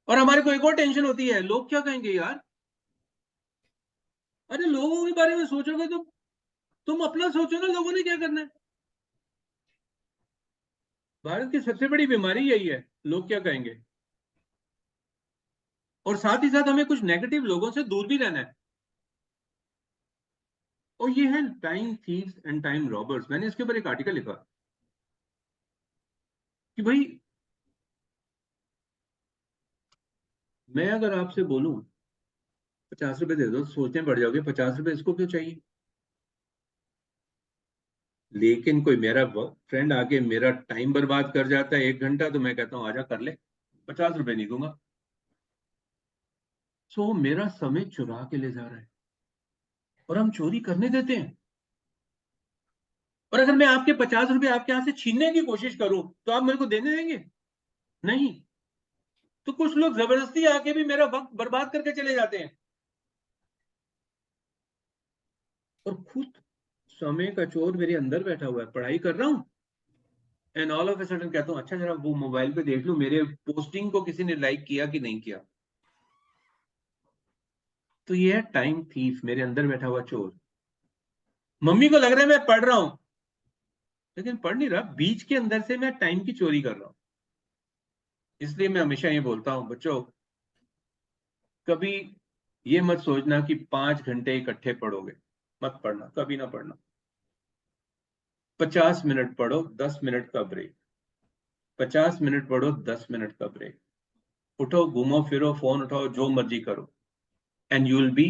और हमारे को एक और टेंशन होती है, लोग क्या कहेंगे यार. अरे लोगों के बारे में सोचोगे तो तुम अपना सोचो ना, लोगों ने क्या करना है. भारत की सबसे बड़ी बीमारी यही है, लोग क्या कहेंगे. और साथ ही साथ हमें कुछ नेगेटिव लोगों से दूर भी रहना है. और ये है time thieves and time robbers. मैंने इसके ऊपर एक आर्टिकल लिखा कि भाई मैं अगर आपसे बोलूं 50 रुपए दे दो, सोचने पड़ जाओगे 50 रुपए इसको क्यों चाहिए. लेकिन कोई मेरा फ्रेंड आके मेरा टाइम बर्बाद कर जाता है 1 घंटा, तो मैं कहता हूँ आजा कर ले, 50 रुपए नहीं दूंगा. सो मेरा समय चुरा के ले जा रहा है, और हम चोरी करने देते हैं. और अगर मैं आपके 50 रुपए आपके हाथ से छीनने की कोशिश करूं तो आप मेरे को देने देंगे? नहीं. तो कुछ लोग जबरदस्ती आके भी मेरा वक्त बर्बाद करके चले जाते हैं, और खुद समय का चोर मेरे अंदर बैठा हुआ है, पढ़ाई कर रहा हूं, and all of a sudden कहता हूं अच्छा जरा वो मोबाइल पे देख लूं मेरे पोस्टिंग को किसी ने लाइक किया कि नहीं किया. तो ये है टाइम थीफ, मेरे अंदर बैठा हुआ चोर. मम्मी को लग रहा है मैं पढ़ रहा हूं, लेकिन पढ़ नहीं रहा, बीच के अंदर से मैं टाइम की चोरी कर रहा हूं. इसलिए मैं हमेशा ये बोलता हूँ बच्चों, कभी ये मत सोचना कि 5 घंटे इकट्ठे पढ़ोगे, मत पढ़ना, कभी ना पढ़ना। 50 मिनट पढ़ो, 10 मिनट का ब्रेक। 50 मिनट पढ़ो, 10 मिनट का ब्रेक। उठो, घूमो फिरो, फोन उठाओ, जो मर्जी करो, and you will be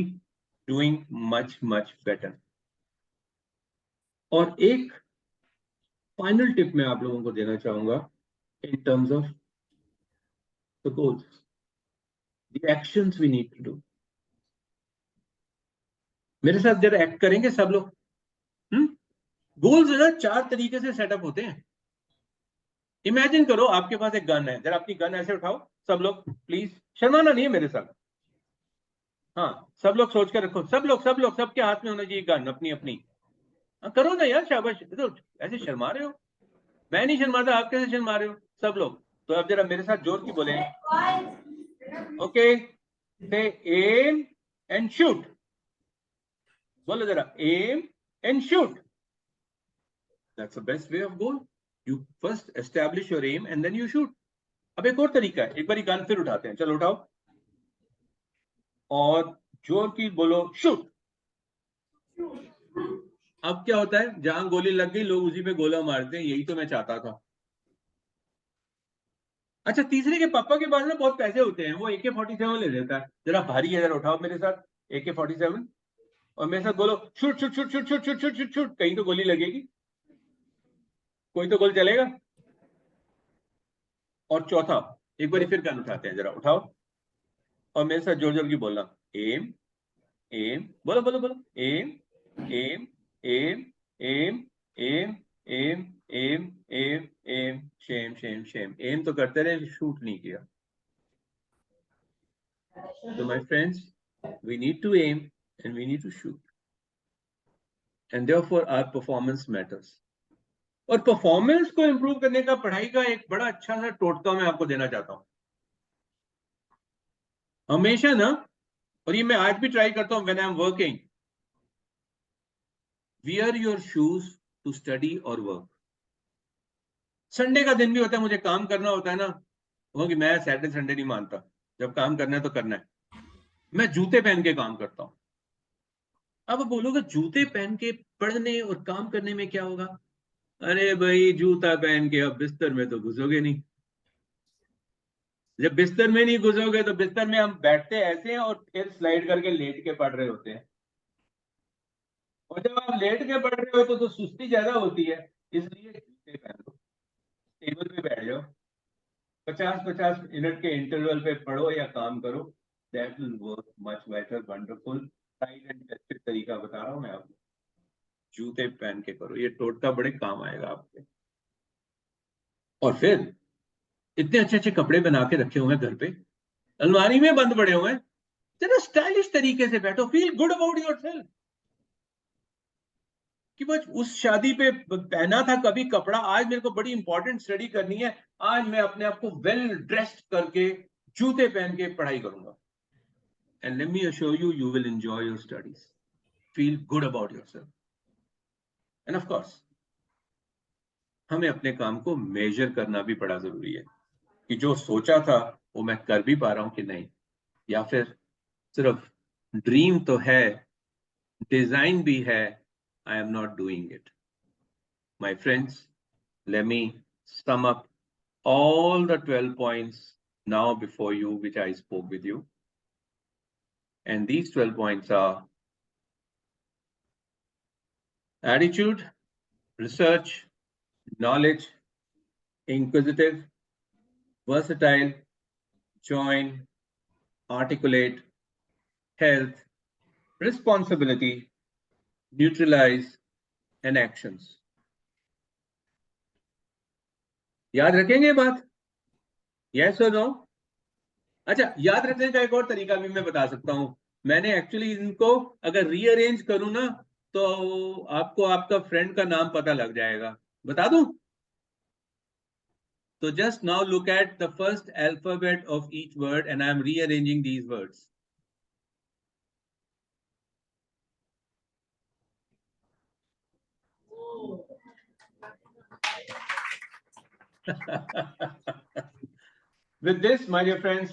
doing much much better. और एक फाइनल टिप मैं आप लोगों को देना चाहूंगा in terms of the goals, the actions we need to do. मेरे साथ जरा एक्ट करेंगे सब लोग। गोल्स ना 4 तरीके से सेटअप होते हैं। इमेजिन करो आपके पास एक गन है, जरा अपनी गन ऐसे उठाओ सब लोग, प्लीज शर्माना नहीं है मेरे साथ। हाँ, सब लोग सोच कर रखो, सब लोग सबके हाथ में होना चाहिए गन अपनी अपनी। हाँ, करो ना यार, शाबाश। तो ऐसे शर्मा रहे हो, मैं नहीं शर्माता, आप कैसे शर्मा रहे हो सब लोग। तो अब जरा मेरे साथ जोर की बोले, ओके, से एम एंड शूट। बोलो जरा, aim and shoot. That's the best way of goal. You first establish your aim and then you shoot. अब एक और तरीका है, एक बार गन फिर उठाते हैं, चलो उठाओ और जोर की बोलो, शूट। अब क्या होता है, जहां गोली लग गई लोग उसी पे गोला मारते हैं, यही तो मैं चाहता था। अच्छा, तीसरे के पापा के पास ना बहुत पैसे होते हैं, वो AK-47 ले लेता है, जरा भारी है, जरा उठाओ मेरे साथ AK-47 और मेरे साथ बोलो, shoot shoot shoot shoot shoot shoot shoot shoot shoot. कहीं तो गोली लगेगी, कोई तो गोल चलेगा। और चौथा, एक बार फिर गन उठाते हैं, जरा उठाओ और मेरे साथ जोर जोर की बोलना, एम एम, बोलो बोलो बोलो, aim aim aim aim aim aim aim aim aim, shame shame shame. Aim तो करते रहे, शूट नहीं किया। So my friends, we need to aim and we need to shoot, and therefore our performance matters. और परफॉर्मेंस को इंप्रूव करने का पढ़ाई का एक बड़ा अच्छा सा टोटका मैं आपको देना चाहता हूं। हमेशा ना, और ये मैं आज भी ट्राई करता हूं when I am working, wear your shoes to study और वर्क। संडे का दिन भी होता है, मुझे काम करना होता है ना, वो कि मैं सैटरडे संडे नहीं मानता, जब काम करना है तो करना है। मैं जूते पहन के काम करता हूं। अब बोलोगे जूते पहन के पढ़ने और काम करने में क्या होगा? अरे भाई, जूता पहन के अब बिस्तर में तो घुसोगे नहीं। जब बिस्तर में नहीं घुसोगे तो बिस्तर में हम बैठते ऐसे हैं और फिर स्लाइड करके लेट के पढ़ रहे होते हैं। और जब आप लेट के पढ़ रहे हो तो सुस्ती ज्यादा होती है, इसलिए जूते पहन लो, टेबल पे बैठ जाओ, 50-50 मिनट के इंटरवल पे पढ़ो या काम करो। That will work much better, wonderful. Tried and tested तरीका बता रहा हूँ मैं आपको, जूते पहन के करो, ये टोटका बड़े काम आएगा आपके। और फिर इतने अच्छे अच्छे कपड़े बना के रखे हुए हैं घर पे, अलमारी में बंद पड़े हुए हैं, जरा स्टाइलिश तरीके से बैठो, फील गुड अबाउट योरसेल्फ कि बस उस शादी पे पहना था कभी कपड़ा, आज मेरे को बड़ी इंपॉर्टेंट स्टडी करनी है, आज मैं अपने आप को वेल ड्रेस्ड करके जूते पहन के पढ़ाई करूंगा। And let me assure you, you will enjoy your studies, feel good about yourself. End of course हमें अपने काम को मेजर करना भी बड़ा जरूरी है कि जो सोचा था वो मैं कर भी पा रहा हूं कि नहीं, या फिर सिर्फ ड्रीम तो है, डिजाइन भी है, I am not doing it. My friends, let me sum up all the 12 points now before you, which I spoke with you. And these 12 points are attitude, research, knowledge, inquisitive, versatile, join, articulate, health, responsibility, neutralize, and actions. याद रखेंगे बात? Yes or no? अच्छा, याद रखने का एक और तरीका भी मैं बता सकता हूं। मैंने एक्चुअली इनको अगर रीअरेंज करूं ना, तो आपको आपका फ्रेंड का नाम पता लग जाएगा। बता दूं? तो just now look at the first alphabet of each word and I am rearranging these words. With this, my dear friends,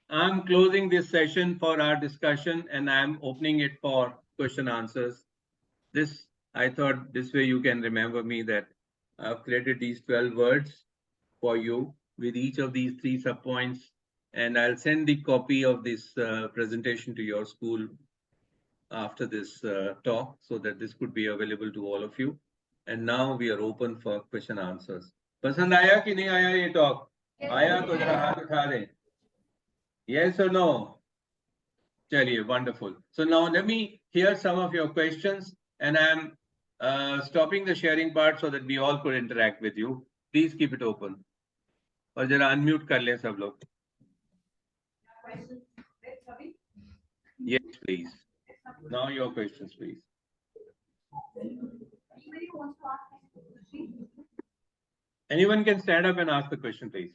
I'm closing this session for our discussion and I'm opening it for question answers. This, I thought this way you can remember me that I've created these 12 words for you with each of these 3 subpoints, and I'll send the copy of this presentation to your school after this talk so that this could be available to all of you. And now we are open for question answers. पसंद आया कि नहीं आया ये talk? आया तो जरा हाथ उठा दें. Yes or no? Chaliye, wonderful. So now let me hear some of your questions, and I'm stopping the sharing part so that we all could interact with you. Please keep it open. और जरा unmute कर लें सब लोग. Yes, please. Now your questions, please. Anyone can stand up and ask the question, please.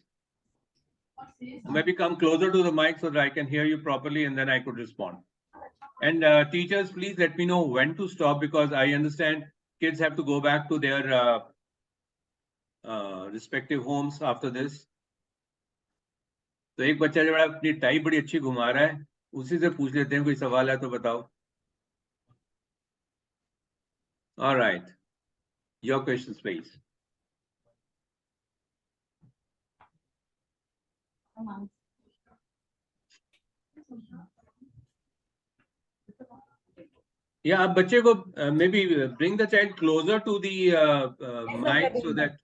Maybe come closer to the mic so that I can hear you properly and then I could respond. And teachers, please let me know when to stop because I understand kids have to go back to their respective homes after this. तो एक बच्चा जो अपनी टाई बड़ी अच्छी घुमा रहा है, उसी से पूछ लेते हैं कोई सवाल है तो बताओ. All right, your questions, please. Yeah, आप बच्चे को maybe bring the child closer to the mic so that.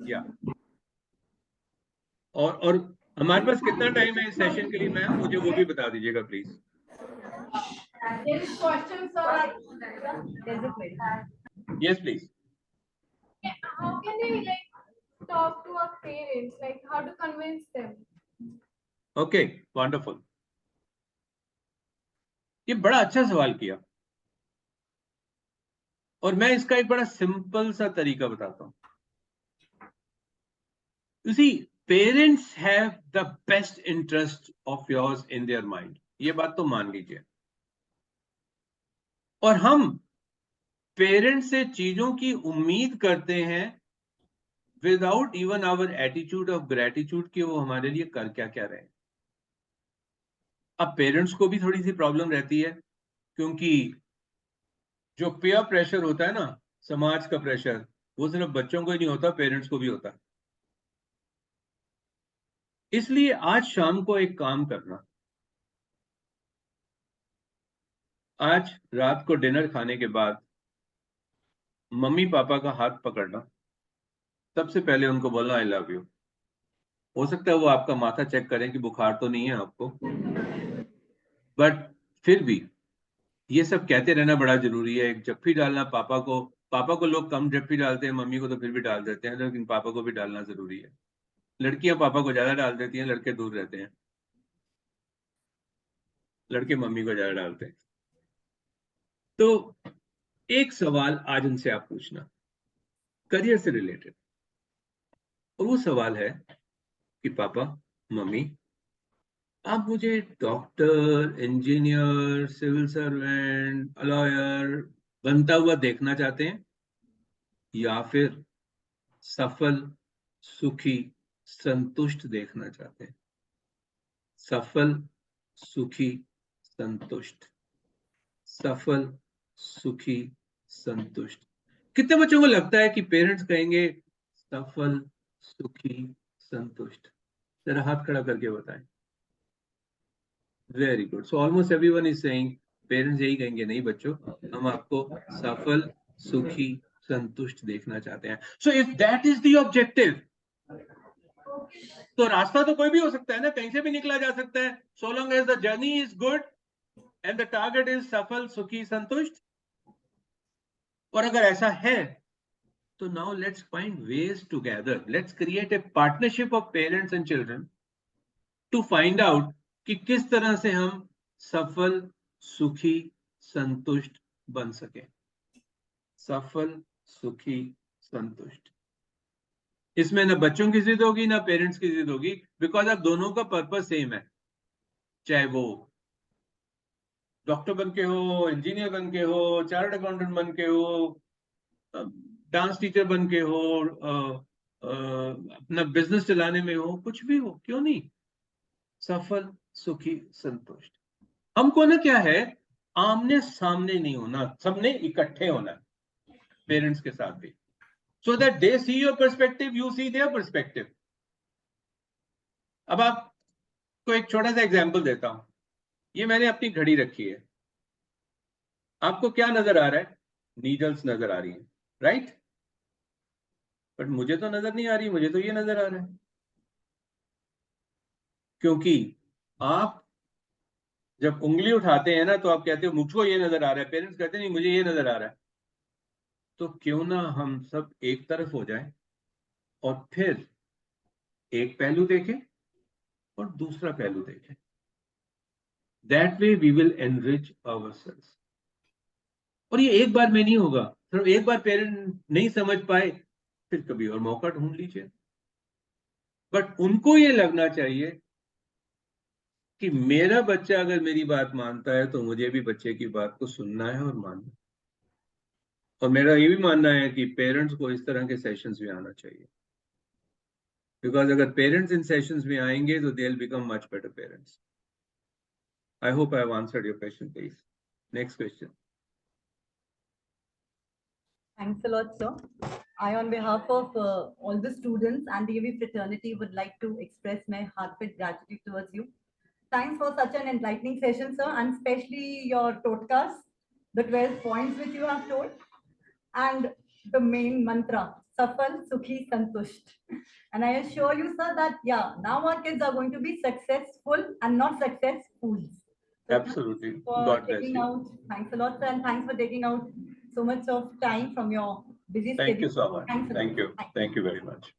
Yeah. और हमारे पास कितना टाइम है इस सेशन के लिए मैम, मुझे वो भी बता दीजिएगा please. There is question, sir. Yes, please. How can we talk to our parents? Like how to convince them? Okay, wonderful. ये बड़ा अच्छा सवाल किया और मैं इसका एक बड़ा सिंपल सा तरीका बताता हूँ. You see, parents have the best interest of yours in their mind. ये बात तो मान लीजिए. और हम पेरेंट्स से चीजों की उम्मीद करते हैं without even our attitude of gratitude कि वो हमारे लिए कर क्या क्या रहे. अब पेरेंट्स को भी थोड़ी सी प्रॉब्लम रहती है क्योंकि जो पीयर प्रेशर होता है ना, समाज का प्रेशर, वो सिर्फ बच्चों को ही नहीं होता, पेरेंट्स को भी होता है. इसलिए आज शाम को एक काम करना, आज रात को डिनर खाने के बाद मम्मी पापा का हाथ पकड़ना, सबसे पहले उनको बोलना आई लव यू. हो सकता है वो आपका माथा चेक करें कि बुखार तो नहीं है आपको, बट फिर भी ये सब कहते रहना बड़ा जरूरी है. एक जप्फी डालना पापा को लोग कम जप्फी डालते हैं, मम्मी को तो फिर भी डाल देते हैं, लेकिन पापा को भी डालना जरूरी है. लड़कियां पापा को ज्यादा डाल देती हैं, लड़के दूर रहते हैं, लड़के मम्मी को ज्यादा डालते हैं. तो एक सवाल आज उनसे आप पूछना करियर से रिलेटेड, और वो सवाल है कि पापा मम्मी आप मुझे doctor, engineer, civil servant, lawyer बनता हुआ देखना चाहते हैं या फिर सफल, सुखी, संतुष्ट देखना चाहते हैं? सफल, सुखी, संतुष्ट. सफल, सुखी, संतुष्ट. कितने बच्चों को लगता है कि पेरेंट्स कहेंगे सफल, सुखी, संतुष्ट? जरा हाथ खड़ा करके बताएं. Very good. So almost everyone is saying parents यही कहेंगे नहीं बच्चों, हम आपको सफल, सुखी, संतुष्ट देखना चाहते हैं. So if that is the objective, तो रास्ता तो कोई भी हो सकता है ना, कहीं से भी निकला जा सकता है, so long as the journey is good and the target is सफल, सुखी, संतुष्ट. और अगर ऐसा है तो now let's find ways together, let's create a partnership of parents and children to find out कि किस तरह से हम सफल, सुखी, संतुष्ट बन सके. सफल, सुखी, संतुष्ट. इसमें ना बच्चों की जिद होगी ना पेरेंट्स की जिद होगी, बिकॉज अब दोनों का पर्पस सेम है. चाहे वो डॉक्टर बन के हो, इंजीनियर बन के हो, चार्टर्ड अकाउंटेंट बन के हो, डांस टीचर बन के हो, अपना बिजनेस चलाने में हो, कुछ भी हो, क्यों नहीं, सफल, सुखी, संतुष्ट। हमको ना क्या है, आमने सामने नहीं होना, सबने इकट्ठे होना पेरेंट्स के साथ भी, so that they see your perspective, you see their perspective. अब आपको एक छोटा सा एग्जांपल देता हूं। ये मैंने अपनी घड़ी रखी है, आपको क्या नजर आ रहा है? नीडल्स नजर आ रही है, राइट? बट मुझे तो नजर नहीं आ रही, मुझे तो ये नजर आ रहा है, क्योंकि आप जब उंगली उठाते हैं ना तो आप कहते हो मुझको ये नजर आ रहा है, पेरेंट्स कहते नहीं मुझे ये नजर आ रहा है। तो क्यों ना हम सब एक तरफ हो जाएं और फिर एक पहलू देखें और दूसरा पहलू देखें। That way we will enrich ourselves. और ये एक बार में नहीं होगा, सिर्फ एक बार पेरेंट नहीं समझ पाए, फिर कभी और मौका ढूंढ लीजिए। बट उनको ये लगना चाहिए कि मेरा बच्चा अगर मेरी बात मानता है तो मुझे भी बच्चे की बात को सुनना है और मानना है। और मेरा ये भी मानना है कि पेरेंट्स को इस तरह के सेशंस में आना चाहिए, बिकॉज अगर पेरेंट्स इन सेशंस में आएंगे तो they will become much better parents. I hope I have answered your question. Please next question. Thanks a lot, sir. I, on behalf of all the students and the AV fraternity, would like to express my heartfelt gratitude towards you. Thanks for such an enlightening session, sir, and especially your podcast, the 12 points which you have told, and the main mantra, Safal, Sukhi, Santusht. And I assure you, sir, that yeah, now our kids are going to be successful and not successfuls. So Absolutely. thanks for God bless taking you. out. Thanks a lot, sir, and thanks for taking out so much of time from your busy schedule. Thank you so much. Thanks a lot. Thank you. Thank you very much.